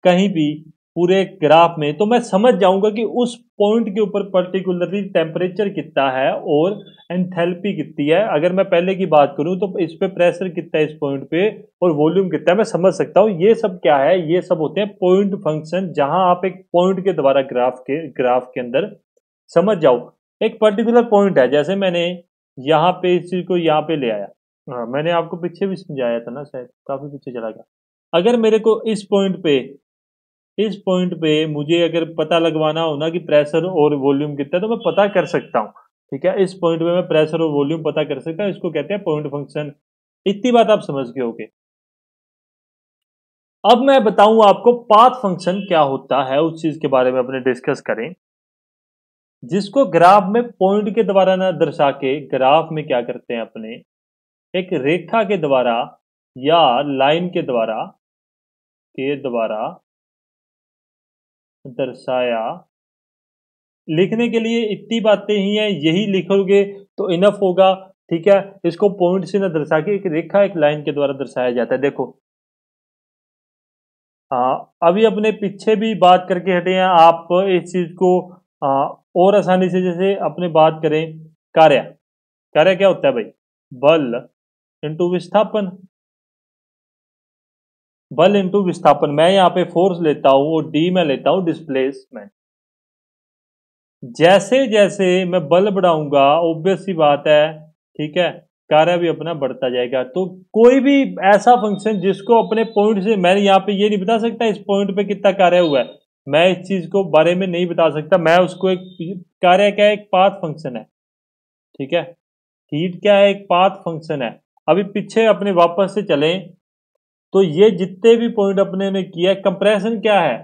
कहीं भी पूरे ग्राफ में, तो मैं समझ जाऊंगा कि उस पॉइंट के ऊपर पर्टिकुलरली टेम्परेचर कितना है और एंथैल्पी कितनी है। अगर मैं पहले की बात करूं तो इस पे प्रेशर कितना है इस पॉइंट पे, और वॉल्यूम कितना है, मैं समझ सकता हूं। ये सब क्या है, ये सब होते हैं पॉइंट फंक्शन, जहां आप एक पॉइंट के द्वारा ग्राफ के अंदर समझ जाओ। एक पर्टिकुलर पॉइंट है, जैसे मैंने यहाँ पे इस चीज को यहाँ पे ले आया, हाँ मैंने आपको पीछे भी समझाया था ना, शायद काफी पीछे चला गया। अगर मेरे को इस पॉइंट पे मुझे अगर पता लगवाना हो ना कि प्रेशर और वॉल्यूम कितना है, तो मैं पता कर सकता हूँ, ठीक है, इस पॉइंट पे मैं प्रेशर और वॉल्यूम पता कर सकता हूँ, इसको कहते हैं पॉइंट फंक्शन। इतनी बात आप समझ गए होगे। अब मैं बताऊं आपको पाथ फंक्शन क्या होता है, उस चीज के बारे में अपने डिस्कस करें, जिसको ग्राफ में पॉइंट के द्वारा ना दर्शा के, ग्राफ में क्या करते हैं अपने, एक रेखा के द्वारा या लाइन के द्वारा दर्शाया। लिखने के लिए इतनी बातें ही हैं, यही लिखोगे तो इनफ होगा, ठीक है। इसको पॉइंट से ना दर्शा के एक रेखा, एक लाइन के द्वारा दर्शाया जाता है। देखो अभी अपने पीछे भी बात करके हटे हैं, आप इस चीज को और आसानी से, जैसे अपने बात करें कार्य, कार्य क्या होता है भाई, बल इंटू विस्थापन, बल इंटू विस्थापन। मैं यहाँ पे फोर्स लेता हूं और डी में लेता हूं डिस्प्लेसमेंट। जैसे जैसे मैं बल बढ़ाऊंगा, ऑब्वियस सी बात है, ठीक है, कार्य भी अपना बढ़ता जाएगा। तो कोई भी ऐसा फंक्शन जिसको अपने पॉइंट से, मैं यहाँ पे ये नहीं बता सकता इस पॉइंट पे कितना कार्य हुआ है, मैं इस चीज को बारे में नहीं बता सकता। मैं उसको एक कार्य क्या है, एक पाथ फंक्शन है, ठीक है, हीट क्या है, एक पाथ फंक्शन है। अभी पीछे अपने वापस से चलें, तो ये जितने भी पॉइंट अपने ने किया, कंप्रेशन क्या है,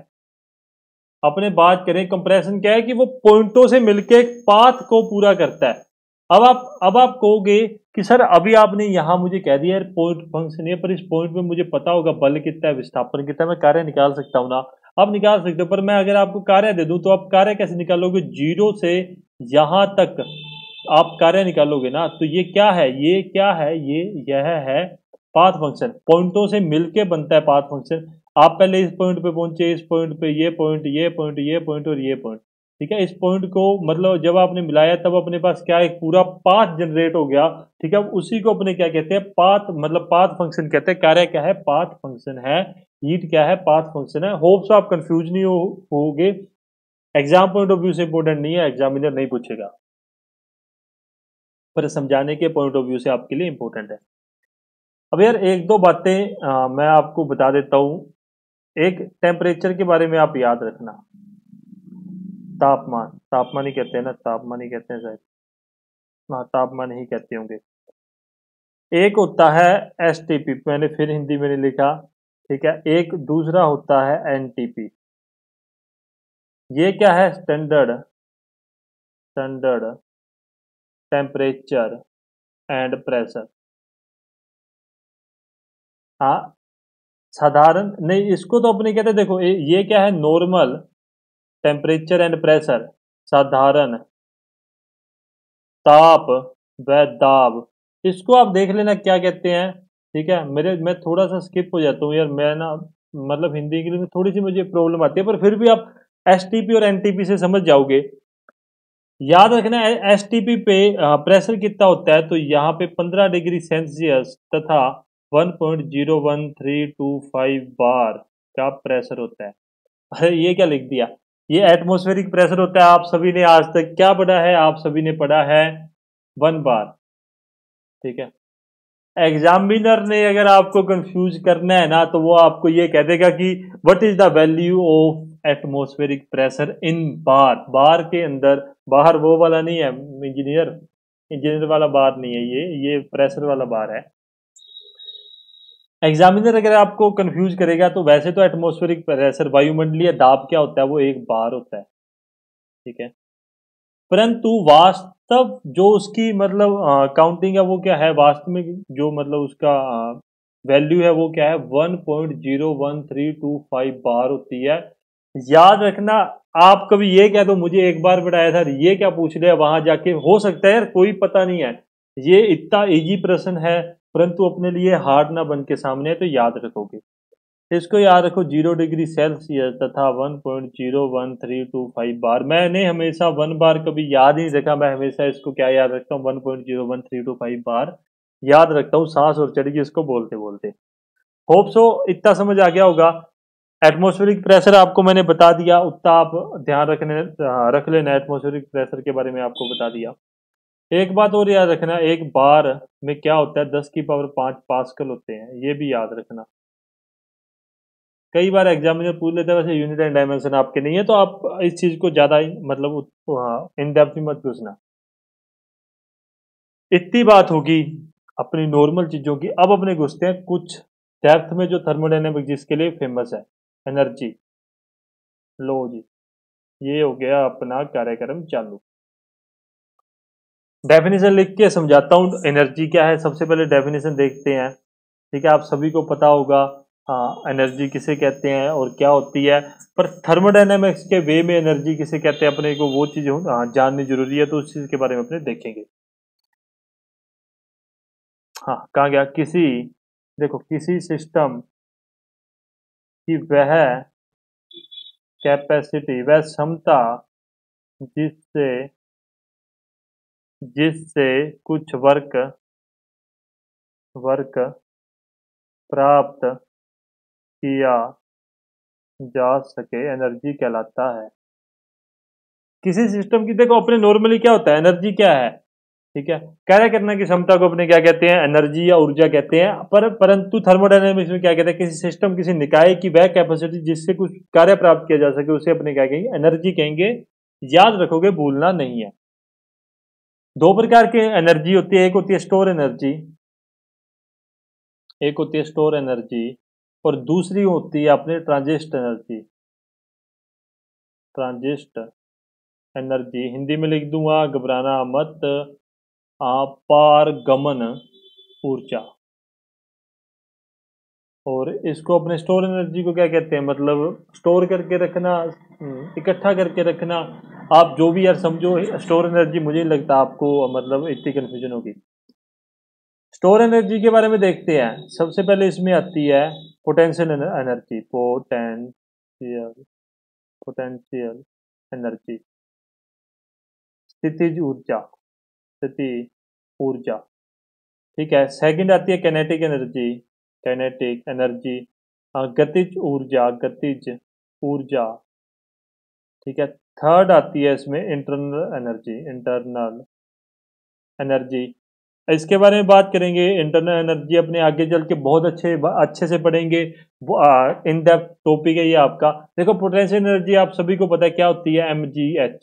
अपने बात करें कंप्रेशन क्या है, कि वो पॉइंटों से मिलके एक पाथ को पूरा करता है। अब आप कहोगे कि सर अभी आपने यहां मुझे कह दिया पॉइंट फंक्शन है, पर इस पॉइंट में मुझे पता होगा बल कितना है, विस्थापन कितना है, मैं कार्य निकाल सकता हूं ना। आप निकाल सकते हो, पर मैं अगर आपको कार्य दे दूं तो आप कार्य कैसे निकालोगे, जीरो से यहां तक आप कार्य निकालोगे ना। तो ये क्या है, ये क्या है, यह है पाथ फंक्शन। पॉइंटों से मिलके बनता है पाथ फंक्शन। आप पहले इस पॉइंट पे पहुंचे, इस पॉइंट पे ये पॉइंट, ये पॉइंट, ये पॉइंट और ये पॉइंट, ठीक है। इस पॉइंट को मतलब जब आपने मिलाया तब अपने पास क्या, एक पूरा पाथ जनरेट हो गया, ठीक है। उसी को अपने क्या कहते हैं, पाथ, मतलब पाथ फंक्शन कहते हैं। कार्य क्या है, पाथ फंक्शन है। हीट क्या है, पाथ फंक्शन है। होप्स आप कंफ्यूज नहीं होगे। एग्जाम पॉइंट ऑफ व्यू से इंपॉर्टेंट नहीं है, एग्जामिनर नहीं पूछेगा, पर समझाने के पॉइंट ऑफ व्यू से आपके लिए इंपॉर्टेंट है। अब यार एक दो बातें मैं आपको बता देता हूं। एक टेम्परेचर के बारे में आप याद रखना, तापमान, तापमान ही कहते हैं ना, तापमान ही कहते हैं शायद, हाँ तापमान ही कहते होंगे। एक होता है एसटीपी, मैंने फिर हिंदी में नहीं लिखा, ठीक है। एक दूसरा होता है एनटीपी। ये क्या है, स्टैंडर्ड टेम्परेचर एंड प्रेशर। हाँ साधारण नहीं, इसको तो अपने कहते हैं, देखो ये क्या है, नॉर्मल टेम्परेचर एंड प्रेशर, साधारण ताप व दाब। इसको आप देख लेना क्या कहते हैं, ठीक है। मैं थोड़ा सा स्किप हो जाता हूँ यार, मैं ना मतलब हिंदी इंग्लिश में थोड़ी सी मुझे प्रॉब्लम आती है, पर फिर भी आप एसटीपी और एनटीपी से समझ जाओगे। याद रखना एसटीपी पे प्रेशर कितना होता है, तो यहाँ पे 15 डिग्री सेल्सियस तथा 1.01325 बार का प्रेशर होता है। अरे ये क्या लिख दिया, ये एटमॉस्फेरिक प्रेशर होता है। आप सभी ने आज तक क्या पढ़ा है, आप सभी ने पढ़ा है 1 बार, ठीक है। एग्जामिनर ने अगर आपको कंफ्यूज करना है ना, तो वो आपको ये कह देगा कि what is the value of atmospheric pressure in bar, bar के अंदर, बाहर वो वाला नहीं है इंजीनियर, इंजीनियर वाला बार नहीं है, ये प्रेशर वाला बार है। एग्जामिनर अगर आपको कंफ्यूज करेगा, तो वैसे तो एटमॉस्फेरिक प्रेशर, वायुमंडलीय दाब क्या होता है, वो 1 बार होता है, ठीक है। परंतु वास्तव जो उसकी मतलब काउंटिंग है, वो क्या है वास्तव में, जो मतलब उसका वैल्यू है वो क्या है, 1.01325 बार होती है। याद रखना, आप कभी ये कह दो मुझे 1 बार पढ़ाया था, ये क्या पूछ लिया वहां जाके, हो सकता है यार कोई पता नहीं है, ये इतना इजी प्रश्न है, परंतु अपने लिए हार्ड ना बन के सामने है, तो याद रखोगे। इसको याद रखो, 0 डिग्री सेल्सियस तथा 1.01325 बार। मैंने हमेशा 1 बार कभी याद ही नहीं रखा, मैं हमेशा इसको क्या याद रखता हूँ, 1.01325 बार याद रखता हूँ, सांस और चढ़ी इसको बोलते बोलते। होप सो इतना समझ आ गया होगा। एटमॉस्फेरिक प्रेशर आपको मैंने बता दिया, उतना आप ध्यान रख लेना, एटमॉस्फेरिक प्रेशर के बारे में आपको बता दिया। एक बात और याद रखना, एक बार में क्या होता है, 10⁵ पास्कल होते हैं, ये भी याद रखना। कई बार एग्जामिनर पूछ लेता है, वैसे यूनिट एंड डायमेंशन आपके नहीं है, तो आप इस चीज को ज्यादा मतलब इन डेप्थ मत पूछना। इतनी बात होगी अपनी नॉर्मल चीजों की। अब अपने घुसते हैं कुछ डेप्थ में, जो थर्मोडायनेमिक्स जिसके लिए फेमस है, एनर्जी। लो जी, ये हो गया अपना कार्यक्रम चालू। डेफिनेशन लिख के समझाता हूँ एनर्जी क्या है। सबसे पहले डेफिनेशन देखते हैं, ठीक है। आप सभी को पता होगा हाँ एनर्जी किसे कहते हैं और क्या होती है, पर थर्मोडायनेमिक्स के वे में एनर्जी किसे कहते हैं, अपने को वो चीज जाननी जरूरी है, तो उस चीज के बारे में अपने देखेंगे। हाँ कहा गया, किसी, देखो किसी सिस्टम की वह कैपेसिटी, वह क्षमता जिससे जिससे कुछ वर्क वर्क प्राप्त किया जा सके, एनर्जी कहलाता है। किसी सिस्टम की, देखो अपने नॉर्मली क्या होता है, एनर्जी क्या है, ठीक है। कार्य करने की क्षमता को अपने क्या कहते हैं, एनर्जी या ऊर्जा कहते हैं। परंतु थर्मोडायनेमिक्स में क्या कहते हैं, किसी सिस्टम, किसी निकाय की वह कैपेसिटी जिससे कुछ कार्य प्राप्त किया जा सके, उसे अपने क्या कहेंगे, एनर्जी कहेंगे। याद रखोगे, भूलना नहीं है। दो प्रकार की एनर्जी होती है, एक होती है स्टोर एनर्जी, एक होती है स्टोर एनर्जी, और दूसरी होती है अपने ट्रांजिस्ट एनर्जी। ट्रांजिस्ट एनर्जी हिंदी में लिख दूंगा, घबराना मत। पारगमन ऊर्जा। और इसको अपने स्टोर एनर्जी को क्या कहते हैं, मतलब स्टोर करके रखना, इकट्ठा करके रखना। आप जो भी यार समझो स्टोर एनर्जी, मुझे नहीं लगता आपको मतलब इतनी कंफ्यूजन होगी। स्टोर एनर्जी के बारे में देखते हैं। सबसे पहले इसमें आती है पोटेंशियल एनर्जी, पोटेंशियल एनर्जी, स्थितिज ऊर्जा, स्थिति ऊर्जा, ठीक है। सेकंड आती है कैनेटिक एनर्जी, कैनेटिक एनर्जी, गतिज ऊर्जा, गतिज ऊर्जा, ठीक है। थर्ड आती है इसमें इंटरनल एनर्जी, इंटरनल एनर्जी। इसके बारे में बात करेंगे, इंटरनल एनर्जी अपने आगे चल के बहुत अच्छे से पढ़ेंगे। इन डेप्थ टॉपिक है ये आपका। देखो पोटेंशियल एनर्जी आप सभी को पता है क्या होती है, mgh,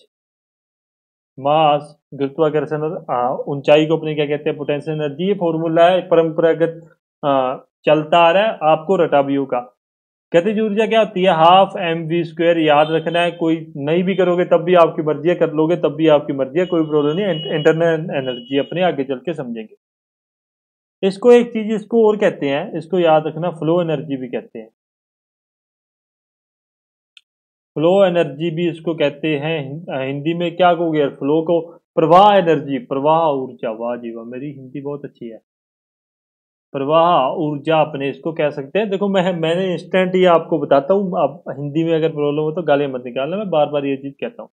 मास, गुरुत्वाकर्षण और ऊंचाई को अपने क्या कहते हैं, पोटेंशियल एनर्जी। ये फॉर्मूला है परंपरागत, चलता आ रहा है, आपको रटा भी होगा। गतिज ऊर्जा क्या होती है, ½ mv²। याद रखना है, कोई नहीं भी करोगे तब भी आपकी मर्जी है, कर लोगे तब भी आपकी मर्जी है, कोई प्रॉब्लम नहीं। इंटरनल एनर्जी अपने आगे चल के समझेंगे। इसको एक चीज इसको और कहते हैं, इसको याद रखना, फ्लो एनर्जी भी कहते हैं। फ्लो एनर्जी भी इसको कहते हैं। हिंदी में क्या कहोगे यार, फ्लो को प्रवाह एनर्जी, प्रवाह ऊर्जा। वाह जी वाह, मेरी हिंदी बहुत अच्छी है। प्रवाह ऊर्जा अपने इसको कह सकते हैं। देखो मैंने इंस्टेंट ये आपको बताता हूँ, अब हिंदी में अगर प्रॉब्लम हो तो गालियां मत निकालना, मैं बार बार ये चीज कहता हूँ।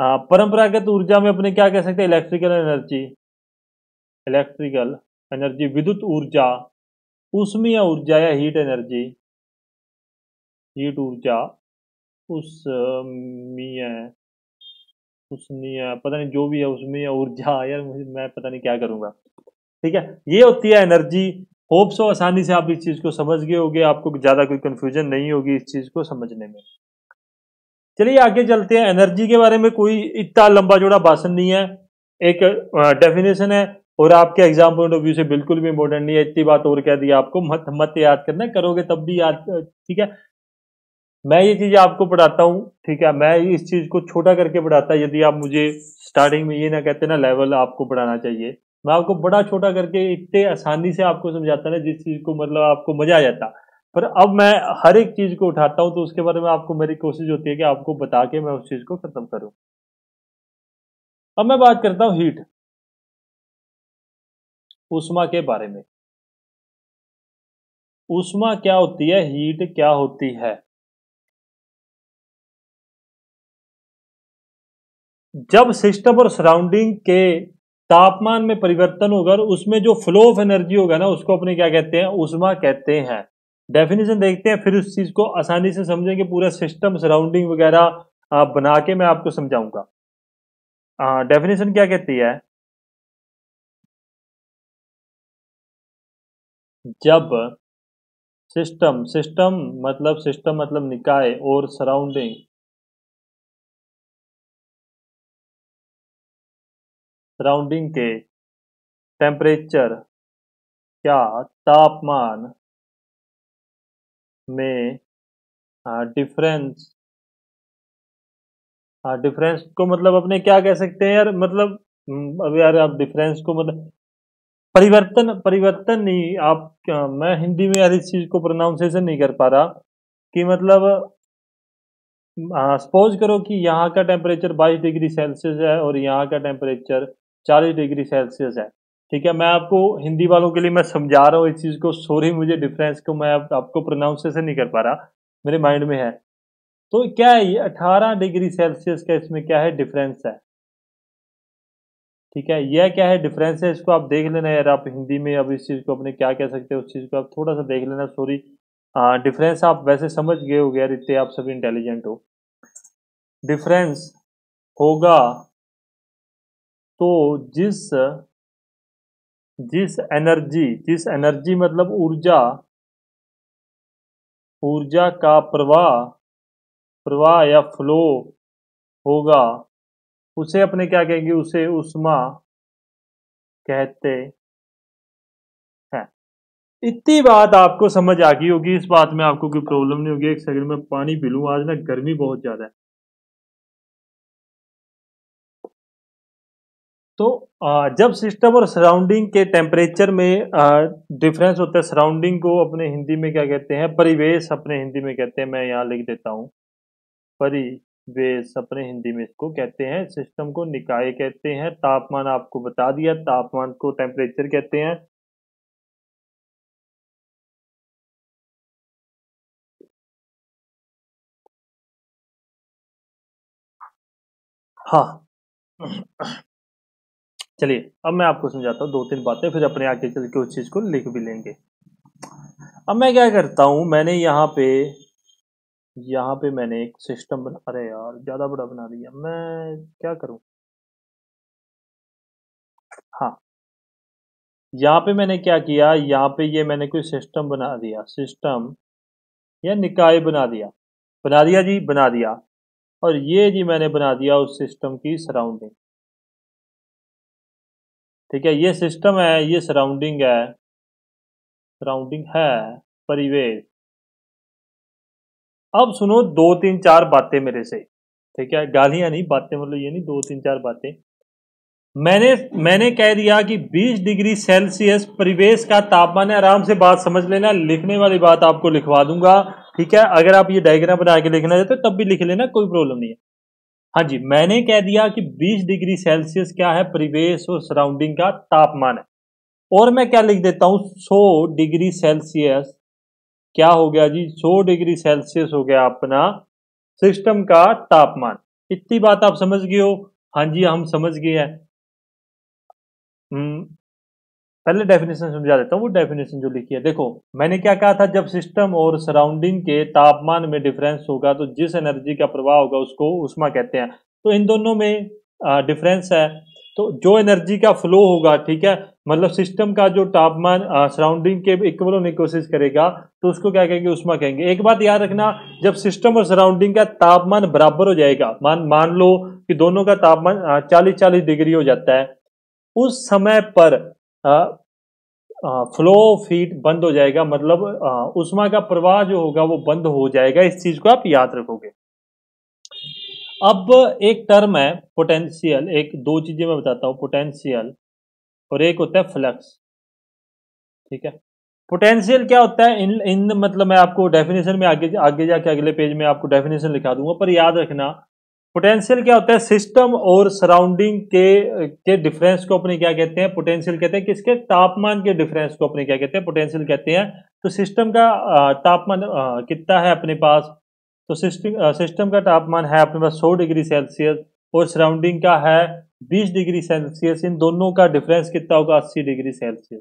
परंपरागत ऊर्जा में अपने क्या कह सकते हैं, इलेक्ट्रिकल एनर्जी, इलेक्ट्रिकल एनर्जी, विद्युत ऊर्जा, ऊष्मीय ऊर्जा या हीट एनर्जी, हीट ऊर्जा, उष्मीय, उष्मीय पता नहीं जो भी है, उष्मीय ऊर्जा, यार मैं पता नहीं क्या करूंगा। ठीक है, ये होती है एनर्जी। होप सो आसानी से आप इस चीज को समझ गए होंगे, आपको ज्यादा कोई कंफ्यूजन नहीं होगी इस चीज को समझने में। चलिए आगे चलते हैं। एनर्जी के बारे में कोई इतना लंबा चौड़ा भाषण नहीं है, एक डेफिनेशन है और आपके एग्जाम पॉइंट ऑफ व्यू से बिल्कुल भी इंपॉर्टेंट नहीं है। इतनी बात और कह दी आपको, मत मत याद करना, करोगे तब भी याद। ठीक है, मैं ये चीज आपको पढ़ाता हूँ, ठीक है, मैं इस चीज को छोटा करके पढ़ाता। यदि आप मुझे स्टार्टिंग में ये ना कहते ना लेवल आपको पढ़ाना चाहिए, मैं आपको बड़ा छोटा करके इतने आसानी से आपको समझाता ना, जिस चीज को मतलब आपको मजा आ जाता। पर अब मैं हर एक चीज को उठाता हूं तो उसके बारे में आपको मेरी कोशिश होती है कि आपको बता के मैं उस चीज को खत्म करूं। अब मैं बात करता हूं हीट, ऊष्मा के बारे में। ऊष्मा क्या होती है, हीट क्या होती है? जब सिस्टम और सराउंडिंग के तापमान में परिवर्तन होगा, उसमें जो फ्लो ऑफ एनर्जी होगा ना, उसको अपने क्या कहते हैं, ऊष्मा कहते हैं। डेफिनेशन देखते हैं, फिर उस चीज को आसानी से समझेंगे। पूरा सिस्टम सराउंडिंग वगैरह बना के मैं आपको समझाऊंगा। डेफिनेशन क्या कहती है? जब सिस्टम, सिस्टम मतलब निकाय, और सराउंडिंग, सराउंडिंग के टेम्परेचर, क्या तापमान में डिफरेंस, डिफरेंस को मतलब अपने क्या कह सकते हैं यार, मतलब अब यार आप डिफरेंस को मतलब परिवर्तन, परिवर्तन नहीं आप मैं हिंदी में यार इस चीज को प्रोनाउंसिएशन नहीं कर पा रहा कि मतलब सपोज करो कि यहाँ का टेम्परेचर 22 डिग्री सेल्सियस है और यहाँ का टेम्परेचर 40 डिग्री सेल्सियस है। ठीक है, मैं आपको हिंदी वालों के लिए मैं समझा रहा हूँ इस चीज को, सॉरी, मुझे डिफरेंस को मैं आपको प्रोनाउंसिएशन नहीं कर पा रहा, मेरे माइंड में है। तो क्या है ये 18 डिग्री सेल्सियस का, इसमें क्या है, डिफरेंस है। ठीक है, यह क्या है, डिफरेंस है। इसको आप देख लेना यार, आप हिंदी में अब इस चीज को अपने क्या कह सकते हो, उस चीज को आप थोड़ा सा देख लेना। सॉरी, डिफरेंस आप वैसे समझ गए हो यार, इतने आप सभी इंटेलिजेंट हो। डिफरेंस होगा तो जिस जिस एनर्जी मतलब ऊर्जा, ऊर्जा का प्रवाह, प्रवाह या फ्लो होगा, उसे अपने क्या कहेंगे, उसे ऊष्मा कहते हैं। इतनी बात आपको समझ आ गई होगी, इस बात में आपको कोई प्रॉब्लम नहीं होगी। एक सेकंड में पानी पी लूं, आज ना गर्मी बहुत ज्यादा है। तो जब सिस्टम और सराउंडिंग के टेम्परेचर में डिफरेंस होता है, सराउंडिंग को अपने हिंदी में क्या कहते हैं, परिवेश अपने हिंदी में कहते हैं। मैं यहाँ लिख देता हूँ, परिवेश अपने हिंदी में इसको कहते हैं। सिस्टम को निकाय कहते हैं। तापमान आपको बता दिया, तापमान को टेम्परेचर कहते हैं। हाँ, चलिए अब मैं आपको समझाता हूँ दो तीन बातें, फिर अपने आगे चल के उस चीज को लिख भी लेंगे। अब मैं क्या करता हूँ, मैंने यहाँ पे मैंने एक सिस्टम बना, अरे यार ज्यादा बड़ा बना दिया, मैं क्या करूँ। हाँ, यहाँ पे मैंने क्या किया, यहाँ पे ये मैंने कोई सिस्टम बना दिया, सिस्टम या निकाय बना दिया जी, बना दिया। और ये जी मैंने बना दिया उस सिस्टम की सराउंडिंग। ठीक है, ये सिस्टम है, ये सराउंडिंग है, सराउंडिंग है, परिवेश। अब सुनो दो तीन चार बातें मेरे से, ठीक है, गालियां नहीं, बातें, मतलब ये नहीं, दो तीन चार बातें। मैंने मैंने कह दिया कि 20 डिग्री सेल्सियस परिवेश का तापमान है। आराम से बात समझ लेना, लिखने वाली बात आपको लिखवा दूंगा। ठीक है, अगर आप ये डायग्राम बना के लिखना चाहते हो तब भी लिख लेना, कोई प्रॉब्लम नहीं है। हाँ जी, मैंने कह दिया कि 20 डिग्री सेल्सियस क्या है, परिवेश और सराउंडिंग का तापमान है। और मैं क्या लिख देता हूं, 100 डिग्री सेल्सियस क्या हो गया जी, 100 डिग्री सेल्सियस हो गया अपना सिस्टम का तापमान। इतनी बात आप समझ गए हो? हाँ जी, हम समझ गए हैं। हम्म, पहले डेफिनेशन समझा देता हूँ, वो डेफिनेशन जो लिखी है। देखो, मैंने क्या कहा था, जब सिस्टम और सराउंडिंग के तापमान में डिफरेंस होगा तो जिस एनर्जी का प्रवाह होगा उसको ऊष्मा कहते हैं। तो इन दोनों में डिफरेंस है, तो जो एनर्जी का फ्लो होगा, ठीक है, मतलब सिस्टम का जो तापमान सराउंडिंग के इक्वल होने की कोशिश करेगा तो उसको क्या कहेंगे, ऊष्मा कहेंगे। एक बात याद रखना, जब सिस्टम और सराउंडिंग का तापमान बराबर हो जाएगा, मान लो कि दोनों का तापमान 40-40 डिग्री हो जाता है, उस समय पर फ्लो फीड बंद हो जाएगा, मतलब ऊष्मा का प्रवाह जो होगा वो बंद हो जाएगा। इस चीज को आप याद रखोगे। अब एक टर्म है पोटेंशियल, एक दो चीजें मैं बताता हूं, पोटेंशियल और एक होता है फ्लक्स, ठीक है। पोटेंशियल क्या होता है, इन इन मतलब मैं आपको डेफिनेशन में आगे आगे जाके अगले पेज में आपको डेफिनेशन लिखा दूंगा, पर याद रखना पोटेंशियल क्या होता है, सिस्टम और सराउंडिंग के डिफरेंस को अपने क्या कहते हैं, पोटेंशियल कहते हैं। किसके, तापमान के डिफरेंस को अपने क्या कहते हैं, पोटेंशियल कहते हैं। तो सिस्टम का तापमान कितना है अपने पास, तो सिस्टम का तापमान है अपने पास 100 डिग्री सेल्सियस और सराउंडिंग का है 20 डिग्री सेल्सियस। इन दोनों का डिफरेंस कितना होगा, 80 डिग्री सेल्सियस।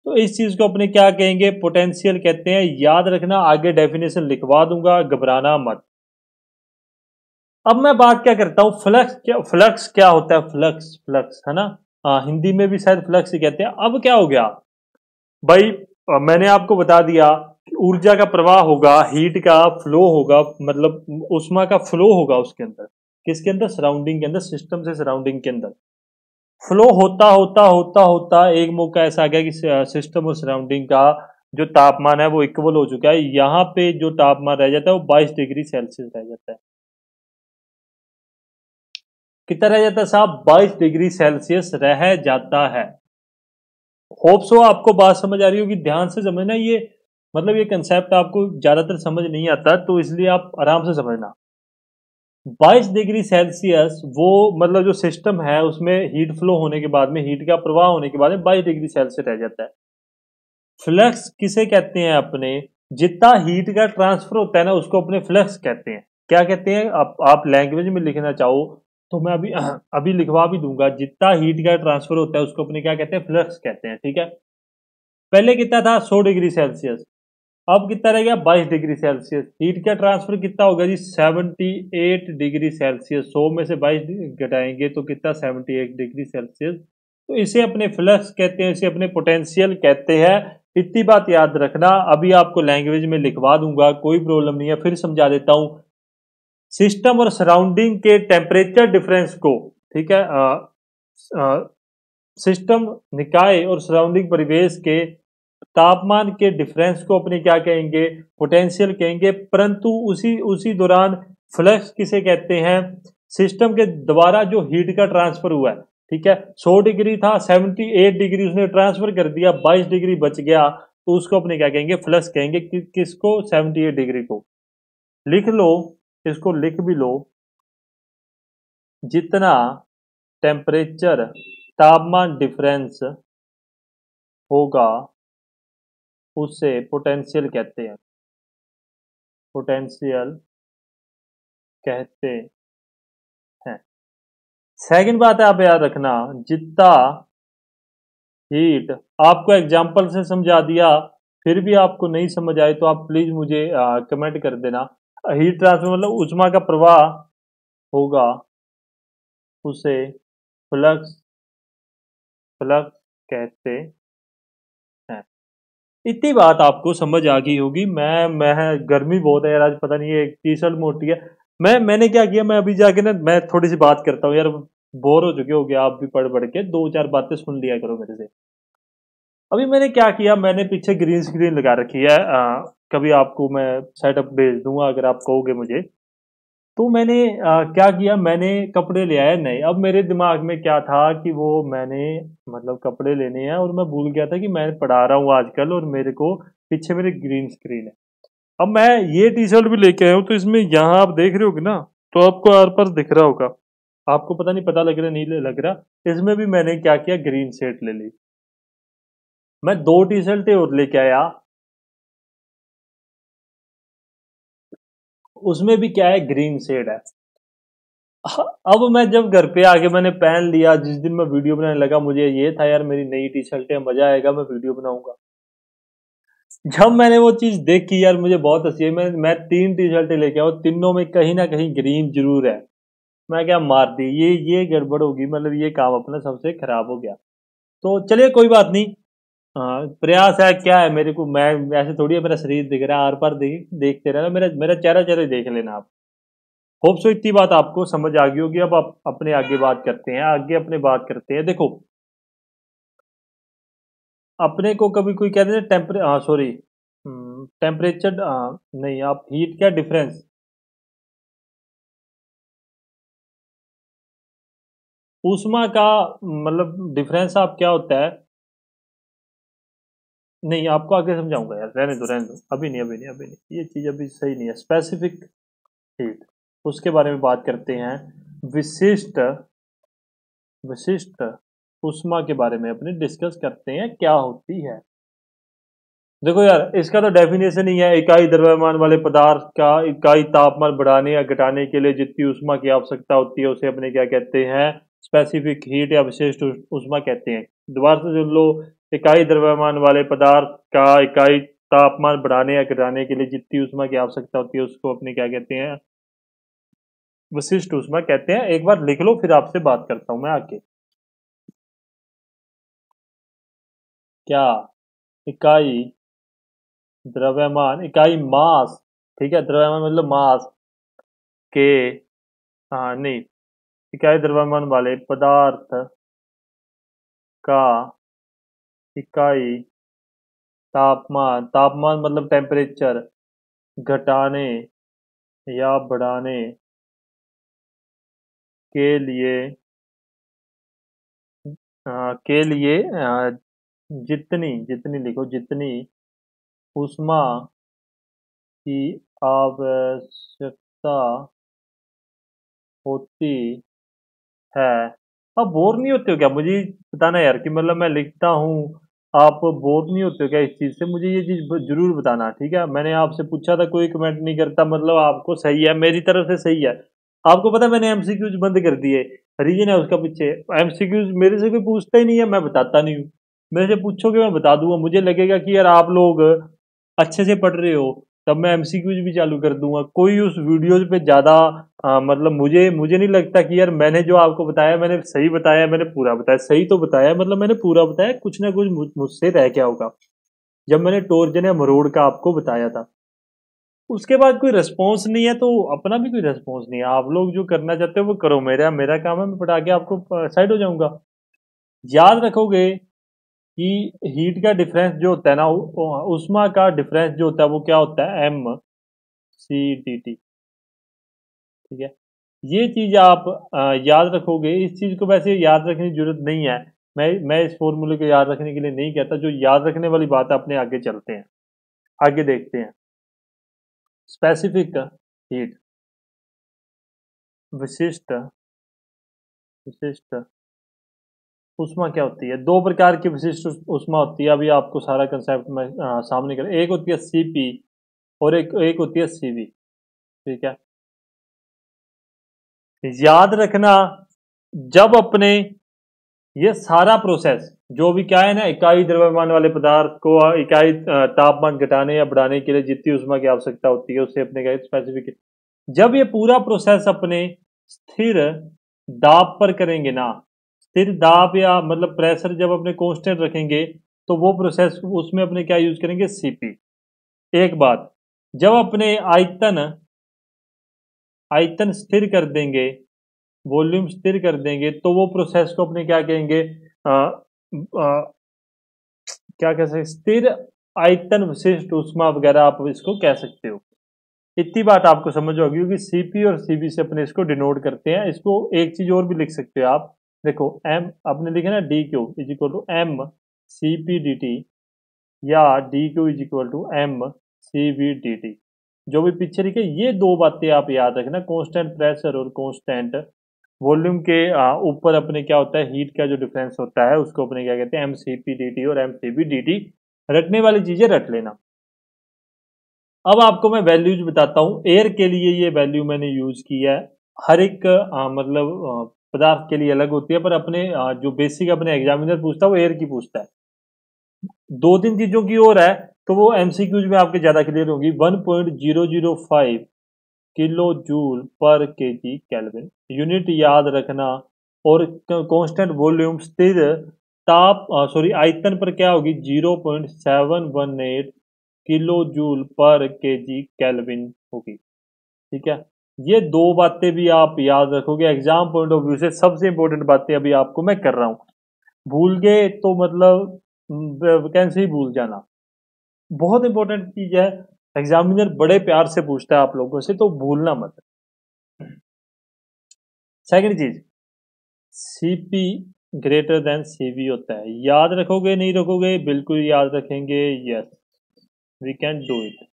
तो इस चीज को अपने क्या कहेंगे, पोटेंशियल कहते हैं। याद रखना, आगे डेफिनेशन लिखवा दूंगा, घबराना मत। अब मैं बात क्या करता हूं, फ्लक्स क्या होता है, फ्लक्स फ्लक्स है ना, हिंदी में भी शायद फ्लक्स ही कहते हैं। अब क्या हो गया भाई, मैंने आपको बता दिया कि ऊर्जा का प्रवाह होगा, हीट का फ्लो होगा, मतलब उष्मा का फ्लो होगा उसके अंदर, किसके अंदर, सराउंडिंग के अंदर, सिस्टम से सराउंडिंग के अंदर। फ्लो होता होता होता होता एक मौका ऐसा आ गया कि सिस्टम और सराउंडिंग का जो तापमान है वो इक्वल हो चुका है। यहाँ पे जो तापमान रह जाता है वो 22 डिग्री सेल्सियस रह जाता है। कितना रह जाता है साहब, 22 डिग्री सेल्सियस रह जाता है। होप सो आपको बात समझ आ रही होगी, ध्यान से समझना ये, मतलब ये कंसेप्ट आपको ज्यादातर समझ नहीं आता, तो इसलिए आप आराम से समझना। 22 डिग्री सेल्सियस वो मतलब जो सिस्टम है उसमें हीट फ्लो होने के बाद में, हीट का प्रवाह होने के बाद में 22 डिग्री सेल्सियस रह जाता है। फ्लक्स किसे कहते हैं अपने, जितना हीट का ट्रांसफर होता है ना उसको अपने फ्लक्स कहते हैं। क्या कहते हैं, आप लैंग्वेज में लिखना चाहो तो मैं अभी अभी लिखवा भी दूंगा। जितना हीट का ट्रांसफर होता है उसको अपने क्या कहते हैं, फ्लक्स कहते हैं, ठीक है। पहले कितना था, 100 डिग्री सेल्सियस, अब कितना रह गया, 22 डिग्री सेल्सियस। हीट का ट्रांसफर कितना होगा जी, 78 डिग्री सेल्सियस। 100 में से 22 घटाएंगे तो कितना, 78 डिग्री सेल्सियस। तो इसे अपने फ्लक्स कहते हैं, इसे अपने पोटेंशियल कहते हैं। इतनी बात याद रखना, अभी आपको लैंग्वेज में लिखवा दूंगा, कोई प्रॉब्लम नहीं है, फिर समझा देता हूं। सिस्टम और सराउंडिंग के टेम्परेचर डिफरेंस को, ठीक है, सिस्टम निकाय और सराउंडिंग परिवेश के तापमान के डिफरेंस को अपने क्या कहेंगे, पोटेंशियल कहेंगे। परंतु उसी उसी दौरान फ्लक्स किसे कहते हैं, सिस्टम के द्वारा जो हीट का ट्रांसफर हुआ है, ठीक है, 100 डिग्री था, 78 डिग्री उसने ट्रांसफर कर दिया, 22 डिग्री बच गया, तो उसको अपने क्या कहेंगे, फ्लक्स कहेंगे। किसको, 78 डिग्री को। लिख लो, इसको लिख भी लो, जितना टेम्परेचर तापमान डिफरेंस होगा उसे पोटेंशियल कहते हैं, पोटेंशियल कहते हैं। सेकंड बात है, आप याद रखना, जितना हीट, आपको एग्जांपल से समझा दिया, फिर भी आपको नहीं समझ आए तो आप प्लीज मुझे कमेंट कर देना। हीट ट्रांसफर मतलब ऊष्मा का प्रवाह होगा उसे फ्लक्स फ्लक्स कहते हैं। इतनी बात आपको समझ आ गई होगी। मैं गर्मी बहुत है यार आज, पता नहीं है, टी शर्ट मोटी है। मैंने क्या किया, मैं अभी जाके ना मैं थोड़ी सी बात करता हूँ यार, बोर हो चुके हो गया आप भी पढ़ पढ़ के, दो चार बातें सुन लिया करो मेरे से। अभी मैंने क्या किया, मैंने पीछे ग्रीन स्क्रीन लगा रखी है, कभी आपको मैं सेटअप भेज दूंगा अगर आप कहोगे मुझे। तो मैंने क्या किया, मैंने कपड़े ले आया नए। अब मेरे दिमाग में क्या था कि वो मैंने मतलब कपड़े लेने हैं, और मैं भूल गया था कि मैं पढ़ा रहा हूँ आजकल, और मेरे को पीछे मेरे ग्रीन स्क्रीन है। अब मैं ये टी शर्ट भी लेके आया हूँ, तो इसमें यहाँ आप देख रहे होगे ना, तो आपको आर पार दिख रहा होगा, आपको पता नहीं, पता लग रहा नहीं लग रहा, इसमें भी मैंने क्या किया, ग्रीन शर्ट ले ली। मैं दो टी शर्टें और लेके आया, उसमें भी क्या है, ग्रीन शेड है। अब मैं जब घर पे आके मैंने पहन लिया, जिस दिन मैं वीडियो बनाने लगा, मुझे ये था यार मेरी नई टी शर्ट है, मजा आएगा, मैं वीडियो बनाऊंगा। जब मैंने वो चीज देखी यार मुझे बहुत हंसी है। मैं 3 टी शर्टें लेके आया, तीनों में कहीं ना कहीं ग्रीन जरूर है। मैं क्या मार दी, ये गड़बड़ होगी, मतलब ये काम अपना सबसे खराब हो गया। तो चलिए कोई बात नहीं। प्रयास है क्या है मेरे को, मैं ऐसे थोड़ी है मेरा शरीर दिख रहा है, आर पार देखते रहना, मेरा मेरा चेहरा चेहरा देख लेना आप। होप सो इतनी बात आपको समझ आ गई होगी। अब आप अपने आगे बात करते हैं, आगे अपने बात करते हैं। देखो, अपने को कभी कोई कहते हैं सॉरी, टेम्परेचर, नहीं, आप हीट क्या डिफरेंस, ऊष्मा का मतलब डिफरेंस आप क्या होता है। नहीं, आपको आगे समझाऊंगा यार, रहने दो, अभी नहीं, अभी नहीं, अभी नहीं, ये चीज अभी सही नहीं है। स्पेसिफिक हीट, उसके बारे में बात करते हैं। विशिष्ट विशिष्ट ऊष्मा के बारे में अपने डिस्कस करते हैं, क्या होती है। देखो यार, इसका तो डेफिनेशन ही है, इकाई द्रव्यमान वाले पदार्थ का इकाई तापमान बढ़ाने या घटाने के लिए जितनी ऊष्मा की आवश्यकता होती है उसे अपने क्या कहते हैं, स्पेसिफिक हीट या विशिष्ट ऊष्मा कहते हैं। दोबारा से सुन लो, इकाई द्रव्यमान वाले पदार्थ का इकाई तापमान बढ़ाने या घटाने के लिए जितनी ऊष्मा की आवश्यकता होती है उसको अपने क्या कहते हैं, विशिष्ट ऊष्मा कहते हैं। एक बार लिख लो, फिर आपसे बात करता हूं मैं आगे। क्या, इकाई द्रव्यमान, इकाई मास, ठीक है, द्रव्यमान मतलब मास के, हाँ नहीं, इकाई द्रव्यमान वाले पदार्थ का इकाई तापमान, तापमान मतलब टेम्परेचर, घटाने या बढ़ाने के लिए जितनी जितनी लिखो, जितनी ऊष्मा की आवश्यकता होती है। आप बोर नहीं होते हो क्या, मुझे बताना यार, कि मतलब मैं लिखता हूँ, आप बोर नहीं होते हो क्या इस चीज से, मुझे ये चीज जरूर बताना, ठीक है। मैंने आपसे पूछा था, कोई कमेंट नहीं करता, मतलब आपको सही है, मेरी तरफ से सही है। आपको पता है मैंने एमसीक्यूज बंद कर दिए, रीजन है उसका पीछे। एमसीक्यूज मेरे से कोई पूछता ही नहीं है, मैं बताता नहीं हूँ। मेरे से पूछोगे मैं बता दूंगा, मुझे लगेगा कि यार आप लोग अच्छे से पढ़ रहे हो, तब मैं एमसीक्यूज भी चालू कर दूंगा। कोई उस वीडियोज पे ज्यादा मतलब मुझे मुझे नहीं लगता कि यार मैंने जो आपको बताया मैंने सही बताया, मैंने पूरा बताया, सही तो बताया, मतलब मैंने पूरा बताया, कुछ ना कुछ मुझसे रह गया होगा जब मैंने टोरजन या मरोड़ का आपको बताया था। उसके बाद कोई रिस्पॉन्स नहीं है, तो अपना भी कोई रिस्पॉन्स नहीं है। आप लोग जो करना चाहते हो वो करो, मेरा मेरा काम है, मैं पढ़ा के आपको साइड हो जाऊंगा। याद रखोगे कि हीट का डिफरेंस जो होता है ना, उष्मा का डिफरेंस जो होता है वो क्या होता है, एम सी डी टी, ठीक है। ये चीज आप याद रखोगे। इस चीज को वैसे याद रखने की जरूरत नहीं है, मैं इस फॉर्मूले को याद रखने के लिए नहीं कहता। जो याद रखने वाली बात है अपने आगे चलते हैं, आगे देखते हैं। स्पेसिफिक हीट, विशिष्ट विशिष्ट उष्मा क्या होती है। दो प्रकार की विशिष्ट उष्मा होती है, अभी आपको सारा कंसेप्ट में सामने कर, एक होती है सीपी और एक एक होती है सीवी, ठीक है। याद रखना, जब अपने ये सारा प्रोसेस जो भी क्या है ना, इकाई द्रव्यमान वाले पदार्थ को इकाई तापमान घटाने या बढ़ाने के लिए जितनी ऊष्मा की आवश्यकता होती है उससे अपने क्या स्पेसिफिक, जब ये पूरा प्रोसेस अपने स्थिर दाब पर करेंगे ना, स्थिर दाब या मतलब प्रेशर जब अपने कांस्टेंट रखेंगे, तो वो प्रोसेस उसमें अपने क्या यूज करेंगे, सीपी। एक बात, जब अपने आयतन आयतन स्थिर कर देंगे, वॉल्यूम स्थिर कर देंगे, तो वो प्रोसेस को अपने क्या कहेंगे, क्या कह सकते, स्थिर आयतन विशिष्ट ऊष्मा वगैरह आप इसको कह सकते हो। इतनी बात आपको समझ होगी, क्योंकि सीपी और सीबी से अपने इसको डिनोट करते हैं। इसको एक चीज और भी लिख सकते हो आप, देखो एम आपने लिखा ना, D Q is equal to M C P D T, या D Q is equal to M C V D T. जो भी पीछे लिखे, ये दो बातें आप याद रखना, कांस्टेंट प्रेशर और कांस्टेंट वॉल्यूम के ऊपर अपने क्या होता है, हीट का जो डिफरेंस होता है उसको अपने क्या कहते हैं, M C P D T और M C B D T. रटने वाली चीजें रट लेना। अब आपको मैं वैल्यूज बताता हूं, एयर के लिए ये वैल्यू मैंने यूज की है, हर एक मतलब पदार्थ के लिए अलग होती है, पर अपने जो बेसिक अपने एग्जामिनर पूछता है वो एयर की पूछता है। दो तीन चीजों की और है तो वो एमसीक्यूज में आपके ज्यादा क्लियर होगी। 1.005 किलो जूल पर केजी केल्विन यूनिट याद रखना। और कांस्टेंट वॉल्यूम स्थिर ताप सॉरी आयतन पर क्या होगी 0.718 किलो जूल पर केजी केल्विन होगी। ठीक है, ये दो बातें भी आप याद रखोगे एग्जाम पॉइंट ऑफ व्यू से। सबसे इंपॉर्टेंट बातें अभी आपको मैं कर रहा हूं, भूल गए तो मतलब वैकेंसी भूल जाना। बहुत इंपॉर्टेंट चीज है, एग्जामिनर बड़े प्यार से पूछता है आप लोगों से, तो भूलना मत। सेकंड चीज, सीपी ग्रेटर देन सीवी होता है, याद रखोगे नहीं रखोगे? बिल्कुल याद रखेंगे, yes we can do it.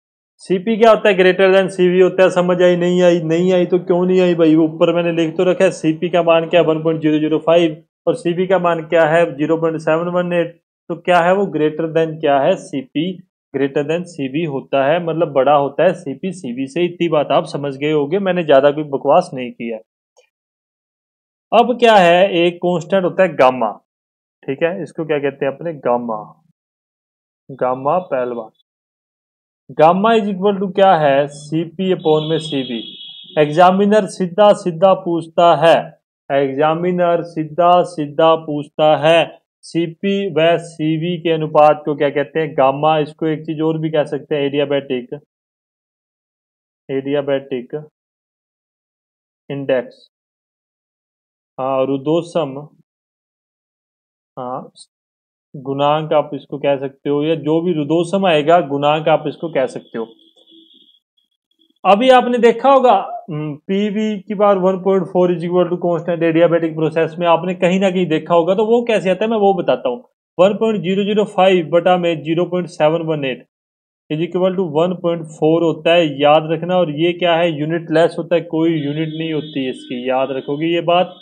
CP क्या होता है? ग्रेटर देन सीवी होता है। समझ आई नहीं आई? नहीं आई तो क्यों नहीं आई भाई? ऊपर मैंने लिख तो रखा है सीपी का मान क्या है 1.005 और सीवी का मान क्या है 0.718। तो क्या है वो? ग्रेटर देन क्या है? सीपी ग्रेटर देन सीवी होता है, मतलब बड़ा होता है सीपी सीवी से। इतनी बात आप समझ गए होगे, मैंने ज्यादा कोई बकवास नहीं किया। अब क्या है, एक कांस्टेंट होता है गामा। ठीक है, इसको क्या कहते हैं अपने? गामा। गामा पहलवान। गामा इज इक्वल टू क्या है? सीपी अपॉन में सीवी। एग्जामिनर सीधा सीधा पूछता है, एग्जामिनर सीधा सीधा पूछता है सीपी व सीवी के अनुपात को क्या कहते हैं? गामा। इसको एक चीज और भी कह सकते हैं, एडियाबैटिक, एडियाबैटिक इंडेक्स। हाँ, रुदोसम। हाँ, गुणांक आप इसको कह सकते हो, या जो भी रुदोसम आएगा गुणांक आप इसको कह सकते हो। अभी आपने देखा होगा पीवी की बार 1.4 is equal to constant adiabatic process में आपने कहीं ना कहीं देखा होगा, तो वो कैसे आता है मैं वो बताता हूँ। 1.005 बटा में 0.718 इज इक्वल टू 1.4 होता है, याद रखना। और ये क्या है? यूनिट लेस होता है, कोई यूनिट नहीं होती इसकी, याद रखोगे ये बात।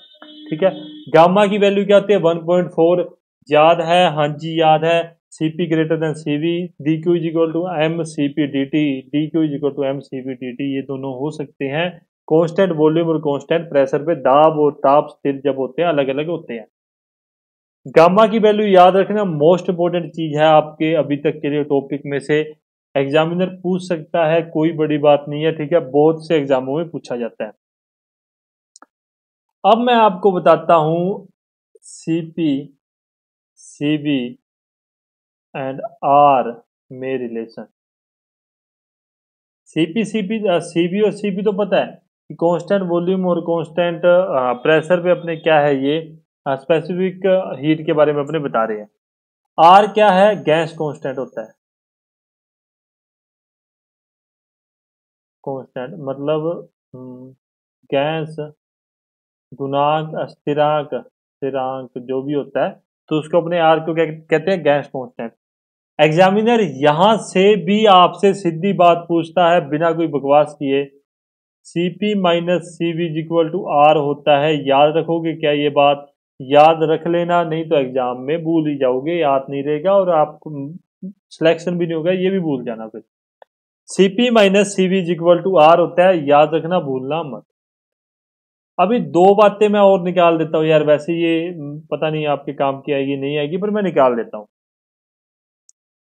ठीक है, गामा की वैल्यू क्या होती है? 1.4। याद है? हाँ जी याद है। CP greater than CV, D Q is equal to M C P D T, D Q is equal to M C P D T, ये दोनों हो सकते हैं कांस्टेंट वॉल्यूम और कांस्टेंट प्रेशर पे। दाब और ताप स्थिर जब होते हैं अलग अलग होते हैं। गामा की वैल्यू याद रखना, मोस्ट इंपोर्टेंट चीज है आपके अभी तक के लिए टॉपिक में से। एग्जामिनर पूछ सकता है, कोई बड़ी बात नहीं है। ठीक है, बहुत से एग्जामों में पूछा जाता है। अब मैं आपको बताता हूं सीपी सीवी एंड आर में रिलेशन। सीपी सीपी सीबी और सीपी तो पता है कि कांस्टेंट वॉल्यूम और कांस्टेंट प्रेशर पे अपने क्या है, ये स्पेसिफिक हीट के बारे में अपने बता रहे हैं। आर क्या है? गैस कांस्टेंट होता है। कांस्टेंट मतलब गैस गुणांक स्थिरांक, स्थिरांक जो भी होता है, तो उसको अपने आर को क्या कहते हैं? Gas constant. एग्जामिनर यहां से भी आपसे सीधी बात पूछता है बिना कोई बकवास किए, CP minus CV equal to R होता है। याद रखोगे क्या ये बात? याद रख लेना, नहीं तो एग्जाम में भूल ही जाओगे, याद नहीं रहेगा और आपको सिलेक्शन भी नहीं होगा, ये भी भूल जाना फिर। CP minus CV equal to R होता है, याद रखना, भूलना मत। अभी दो बातें मैं और निकाल देता हूँ यार, वैसे ये पता नहीं आपके काम की आएगी नहीं आएगी, पर मैं निकाल देता हूँ।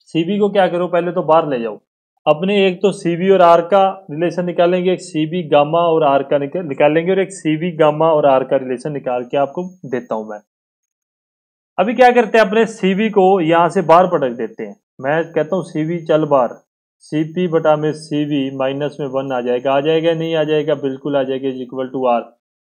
सीबी को क्या करो, पहले तो बाहर ले जाओ अपने। एक तो सीबी और आर का रिलेशन निकालेंगे, एक सीबी गामा और आर का निकालेंगे, और एक सीबी गामा और आर का रिलेशन निकाल के आपको देता हूं मैं। अभी क्या करते हैं, अपने सीबी को यहां से बाहर पटक देते हैं। मैं कहता हूं सीबी चल बाहर, सीपी बटा में सीबी माइनस में 1 आ जाएगा। आ जाएगा नहीं आ जाएगा? बिल्कुल आ जाएगा, इज इक्वल टू आर।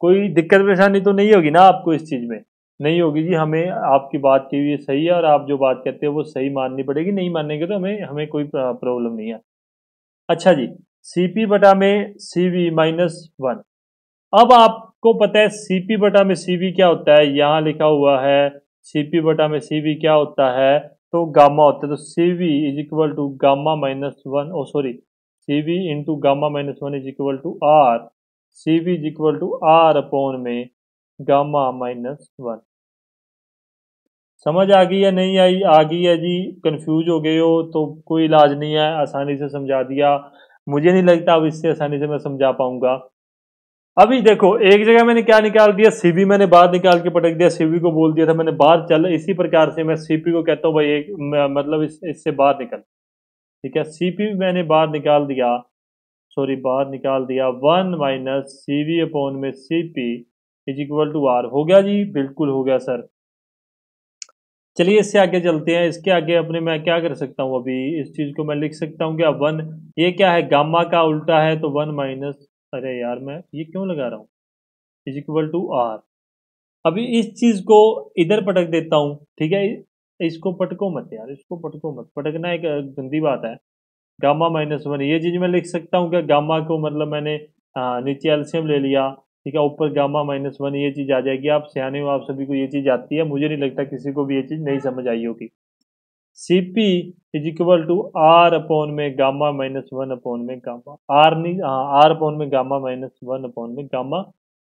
कोई दिक्कत परेशानी तो नहीं होगी ना आपको इस चीज में? नहीं होगी जी, हमें आपकी बात की हुई सही है और आप जो बात कहते हैं वो सही माननी पड़ेगी। नहीं मानेंगे तो हमें हमें कोई प्रॉब्लम नहीं है। अच्छा जी, सीपी बटा में सीवी माइनस 1। अब आपको पता है सीपी बटा में सीवी क्या होता है? यहाँ लिखा हुआ है सीपी बटा में सीवी क्या होता है, तो गामा होता है। तो CV is equal to gamma minus 1, oh sorry, CV into gamma minus 1 is equal to R. CV is equal to R upon में गामा माइनस 1। समझ आ गई या नहीं आई? आ गई है जी? कंफ्यूज हो गए हो तो कोई इलाज नहीं है, आसानी से समझा दिया। मुझे नहीं लगता अब इससे आसानी से मैं समझा पाऊंगा। अभी देखो एक जगह मैंने क्या निकाल दिया, सीबी मैंने बाहर निकाल के पटक दिया, सीबी को बोल दिया था मैंने बाहर चल, इसी प्रकार से मैं सीपी को कहता हूँ भाई एक मतलब इससे बाहर निकल। ठीक है, सीपी मैंने बाहर निकाल दिया, सॉरी बाहर निकाल दिया, 1 - CV/CP is equal to are. हो गया जी, बिल्कुल हो गया सर। चलिए इससे आगे चलते हैं। इसके आगे अपने मैं क्या कर सकता हूँ, अभी इस चीज को मैं लिख सकता हूँ क्या, 1, ये क्या है गामा का उल्टा है तो 1 माइनस, अरे यार मैं ये क्यों लगा रहा हूँ, इज इक्वल टू आर। अभी इस चीज को इधर पटक देता हूँ, ठीक है, इसको पटको मत यार, इसको पटको मत, पटकना एक गंदी बात है। गामा-1 ये चीज मैं लिख सकता हूँ क्या, गामा को मतलब मैंने नीचे एलसीएम ले लिया, ठीक है, ऊपर गामा-1 ये चीज आ जाएगी। आप सियाने हो, आप सभी को ये चीज आती है, मुझे नहीं लगता किसी को भी ये चीज नहीं समझ आई होगी। CP is equal to R upon में गामा-1 अपॉन में गामा, आर नहीं, हाँ आर अपॉन में गामा-1 अपॉन में गामा।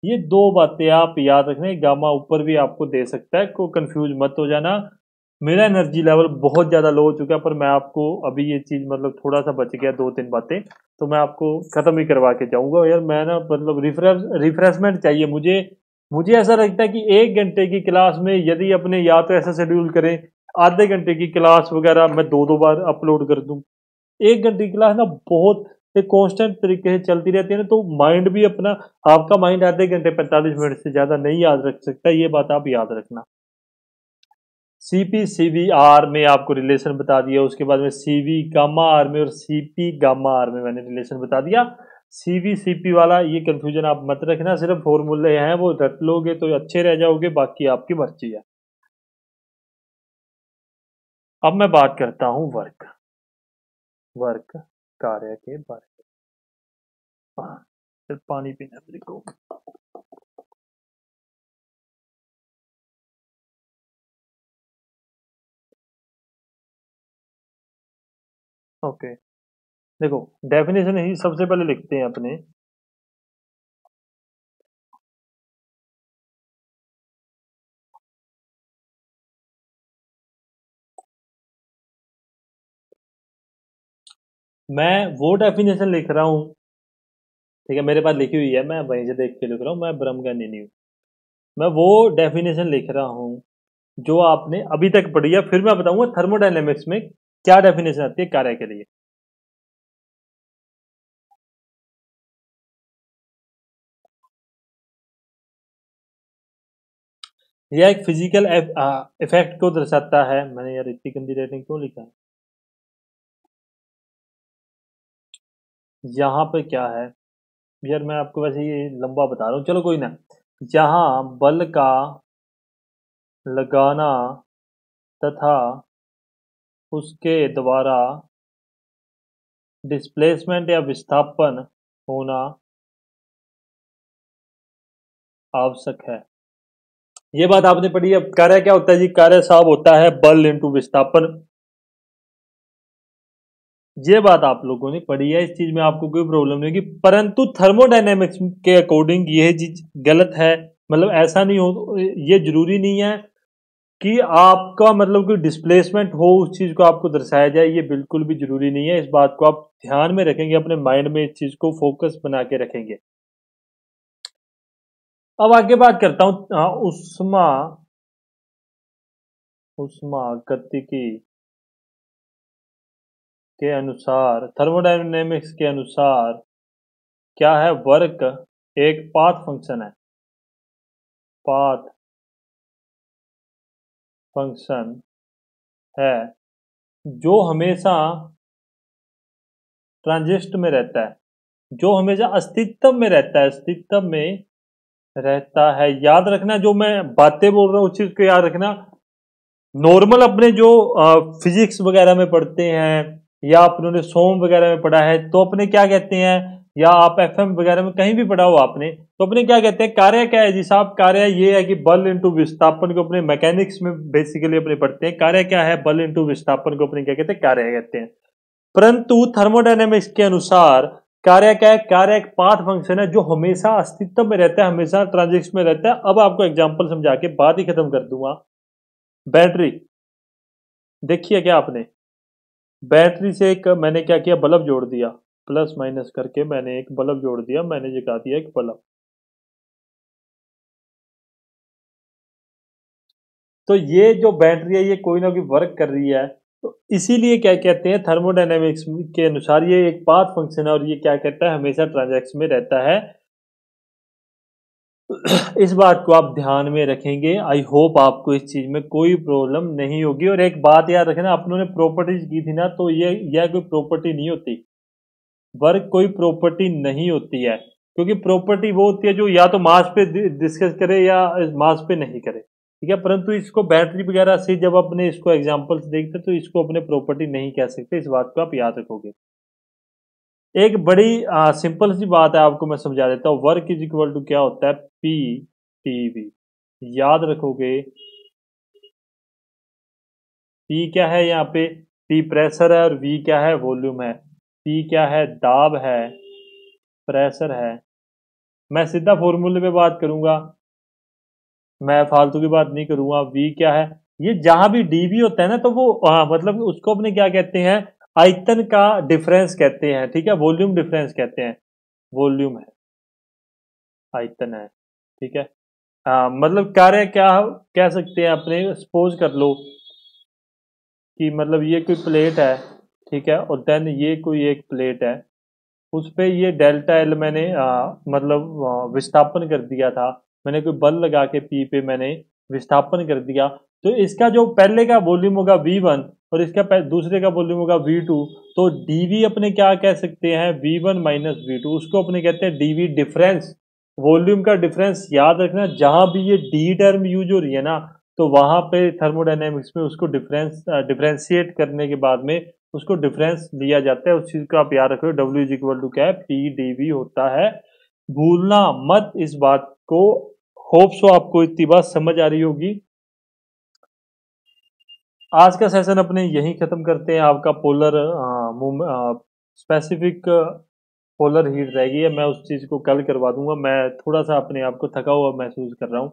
ये दो बातें आप याद रखना, गामा ऊपर भी आपको दे सकता है, को कंफ्यूज मत हो जाना। मेरा एनर्जी लेवल बहुत ज़्यादा लो हो चुका है, पर मैं आपको अभी ये चीज़ मतलब थोड़ा सा बच गया, 2-3 बातें तो मैं आपको ख़त्म ही करवा के जाऊंगा यार। मैं ना मतलब रिफ्रेशमेंट चाहिए मुझे। मुझे ऐसा लगता है कि 1 घंटे की क्लास में यदि अपने या तो ऐसा शेड्यूल करें, आधे घंटे की क्लास वगैरह मैं 2-2 बार अपलोड कर दूं। 1 घंटे की क्लास ना बहुत एक कांस्टेंट तरीके से चलती रहती है ना, तो माइंड भी अपना, आपका माइंड आधे घंटे 45 मिनट से ज़्यादा नहीं याद रख सकता, ये बात आप याद रखना। सीपी सीवी आर में आपको रिलेशन बता दिया, उसके बाद में सीवी गामा आर में और सीपी गामा आर में मैंने रिलेशन बता दिया। सीवी सीपी वाला ये कंफ्यूजन आप मत रखना, सिर्फ फॉर्मूले हैं वो रट लोगे तो अच्छे रह जाओगे, बाकी आपकी मर्जी है। अब मैं बात करता हूं वर्क, वर्क कार्य के बारे में। फिर पानी पीना मेरे को। ओके, देखो डेफिनेशन ही सबसे पहले लिखते हैं अपने। मैं वो डेफिनेशन लिख रहा हूँ, ठीक है, मेरे पास लिखी हुई है, मैं वहीं से देख के लिख रहा हूँ, मैं ब्रह्म ज्ञानी नहीं हूँ। मैं वो डेफिनेशन लिख रहा हूँ जो आपने अभी तक पढ़ी है, फिर मैं बताऊंगा थर्मोडायनेमिक्स में क्या डेफिनेशन आती है कार्य के लिए। यह एक फिजिकल इफेक्ट को दर्शाता है। मैंने यार इतनी गंदी राइटिंग क्यों लिखा है, यहाँ पे क्या है यार, मैं आपको वैसे ये लंबा बता रहा हूँ, चलो कोई ना। यहाँ बल का लगाना तथा उसके द्वारा डिस्प्लेसमेंट या विस्थापन होना आवश्यक है। ये बात आपने पढ़ी है। कार्य क्या होता है जी, कार्य साहब होता है बल इंटू विस्थापन। ये बात आप लोगों ने पढ़ी है, इस चीज में आपको कोई प्रॉब्लम नहीं होगी, परंतु थर्मोडायनेमिक्स के अकॉर्डिंग ये चीज गलत है। मतलब ऐसा नहीं हो, ये जरूरी नहीं है कि आपका मतलब कोई डिस्प्लेसमेंट हो उस चीज को आपको दर्शाया जाए, ये बिल्कुल भी जरूरी नहीं है। इस बात को आप ध्यान में रखेंगे, अपने माइंड में इस चीज को फोकस बना के रखेंगे। अब आगे बात करता हूं उष्मा, उष्मा गतिकी के अनुसार, थर्मोडायनेमिक्स के अनुसार क्या है, वर्क एक पाथ फंक्शन है, पाथ फंक्शन है जो हमेशा ट्रांजिस्ट में रहता है, जो हमेशा अस्तित्व में रहता है, अस्तित्व में रहता है। याद रखना, जो मैं बातें बोल रहा हूँ उस चीज को याद रखना। नॉर्मल अपने जो फिजिक्स वगैरह में पढ़ते हैं या अपने सोम वगैरह में पढ़ा है, तो अपने क्या कहते हैं, या आप एफएम वगैरह में कहीं भी पढ़ा हो आपने, तो अपने क्या कहते हैं, कार्य क्या है जी साहब, कार्य ये है कि बल इंटू विस्थापन को अपने मैकेनिक्स में बेसिकली अपने पढ़ते हैं। कार्य क्या है, बल इंटू विस्थापन को अपने क्या कहते हैं, कार्य कहते हैं। परंतु थर्मोडायनेमिक्स के अनुसार कार्य क्या है, कार्य एक पाथ फंक्शन है जो हमेशा अस्तित्व में रहता है, हमेशा ट्रांजिशन में रहता है। अब आपको एग्जांपल समझा के बात ही खत्म कर दूंगा। बैटरी देखिए क्या आपने, बैटरी से एक मैंने क्या किया, बल्ब जोड़ दिया, प्लस माइनस करके मैंने एक बल्ब जोड़ दिया, मैंने जगा दिया एक बल्ब। तो ये जो बैटरी है ये कोई ना कोई वर्क कर रही है, तो इसीलिए क्या कहते हैं थर्मोडायनेमिक्स के अनुसार ये एक पाथ फंक्शन है और ये क्या कहता है हमेशा ट्रांजैक्शन में रहता है। इस बात को आप ध्यान में रखेंगे। आई होप आपको इस चीज में कोई प्रॉब्लम नहीं होगी। और एक बात याद रखना, अपनों ने प्रॉपर्टीज की थी ना, तो यह कोई प्रॉपर्टी नहीं होती, वर्क कोई प्रॉपर्टी नहीं होती है, क्योंकि प्रॉपर्टी वो होती है जो या तो मास पे डिस्कस करे या मास पे नहीं करे, ठीक है। परंतु इसको बैटरी वगैरह से जब अपने इसको एग्जांपल्स देखते तो इसको अपने प्रॉपर्टी नहीं कह सकते, इस बात को आप याद रखोगे। एक बड़ी सिंपल सी बात है, आपको मैं समझा देता हूँ। वर्क इज इक्वल टू क्या होता है, पी टी वी। याद रखोगे, पी क्या है यहाँ पे, पी प्रेशर है और वी क्या है, वॉल्यूम है। पी क्या है, दाब है, प्रेशर है। मैं सीधा फॉर्मूले पे बात करूंगा, मैं फालतू की बात नहीं करूंगा। वी क्या है, ये जहां भी डीवी होता है ना, तो वो मतलब उसको अपने क्या कहते हैं, आयतन का डिफरेंस कहते हैं, ठीक है। वॉल्यूम डिफरेंस कहते हैं, वॉल्यूम है, आयतन है, ठीक है। मतलब कार्य क्या कह सकते हैं अपने, सपोज कर लो कि मतलब ये कोई प्लेट है, ठीक है, और देन ये कोई एक प्लेट है, उस पे ये डेल्टा एल मैंने मतलब विस्थापन कर दिया था। मैंने कोई बल लगा के पी पे मैंने विस्थापन कर दिया, तो इसका जो पहले का वॉल्यूम होगा V1 और इसका दूसरे का वॉल्यूम होगा V2, तो dV अपने क्या कह सकते हैं, V1 माइनस V2, उसको अपने कहते हैं dV डिफरेंस, वॉल्यूम का डिफरेंस। याद रखना, जहां भी ये डी टर्म यूज हो रही है ना, तो वहां पे थर्मोडायनेमिक्स में उसको डिफरेंशिएट करने के बाद में उसको डिफरेंस लिया जाता है। उस चीज को आप याद रखो, W इज इक्वल टू क्या है, पी डी होता है। भूलना मत इस बात को। होप सो आपको इतनी बात समझ आ रही होगी। आज का सेशन अपने यहीं खत्म करते हैं। आपका पोलर स्पेसिफिक पोलर हीट रहेगी है, मैं उस चीज को कल करवा दूंगा। मैं थोड़ा सा अपने आप को थका हुआ महसूस कर रहा हूँ।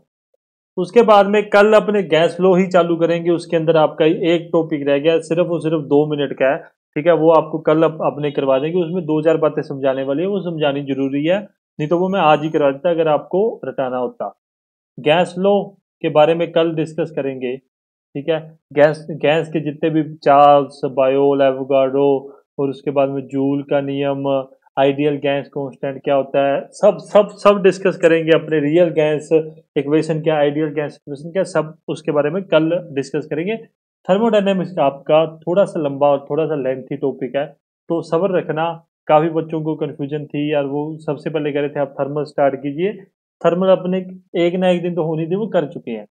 उसके बाद में कल अपने गैस फ्लो ही चालू करेंगे। उसके अंदर आपका एक टॉपिक रह गया, सिर्फ और सिर्फ 2 मिनट का है, ठीक है। वो आपको कल अपने करवा देंगे। उसमें 2-4 बातें समझाने वाली है, वो समझानी जरूरी है, नहीं तो वो मैं आज ही करवा देता अगर आपको रटाना होता। गैस फ्लो के बारे में कल डिस्कस करेंगे, ठीक है। गैस गैस के जितने भी चार्ल्स, बायोल, एवोगाड्रो, और उसके बाद में जूल का नियम, आइडियल गैस कांस्टेंट क्या होता है, सब सब सब डिस्कस करेंगे। अपने रियल गैस इक्वेशन क्या, आइडियल गैस इक्वेशन क्या, सब उसके बारे में कल डिस्कस करेंगे। थर्मोडायनेमिक्स आपका थोड़ा सा लंबा और थोड़ा सा लेंथी टॉपिक है, तो सब्र रखना। काफी बच्चों को कंफ्यूजन थी यार, वो सबसे पहले कह रहे थे आप थर्मल स्टार्ट कीजिए। थर्मल अपने एक ना एक दिन तो होनी थी, वो कर चुके हैं।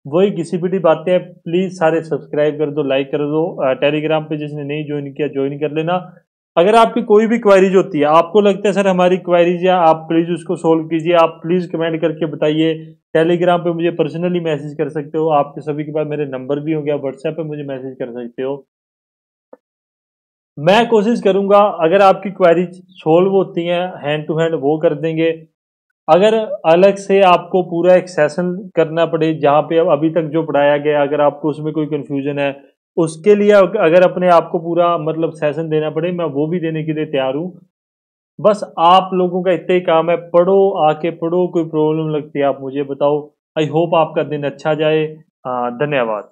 वही घिसी पिटी बातें हैं। प्लीज सारे सब्सक्राइब कर दो, लाइक कर दो। टेलीग्राम पे जिसने नहीं ज्वाइन किया ज्वाइन कर लेना। अगर आपकी कोई भी क्वेरीज होती है, आपको लगता है सर हमारी क्वेरीज है, आप प्लीज उसको सोल्व कीजिए, आप प्लीज कमेंट करके बताइए। टेलीग्राम पे मुझे पर्सनली मैसेज कर सकते हो, आपके सभी के पास मेरे नंबर भी हो गया, व्हाट्सएप पे मुझे मैसेज कर सकते हो। मैं कोशिश करूंगा अगर आपकी क्वेरीज सोल्व होती हैं हैंड टू हैंड वो कर देंगे। अगर अलग से आपको पूरा एक सेशन करना पड़े जहाँ पे अब अभी तक जो पढ़ाया गया, अगर आपको उसमें कोई कंफ्यूजन है, उसके लिए अगर अपने आप को पूरा मतलब सेशन देना पड़े, मैं वो भी देने के लिए तैयार हूँ। बस आप लोगों का इतना ही काम है, पढ़ो, आके पढ़ो। कोई प्रॉब्लम लगती है आप मुझे बताओ। आई होप आपका दिन अच्छा जाए। धन्यवाद।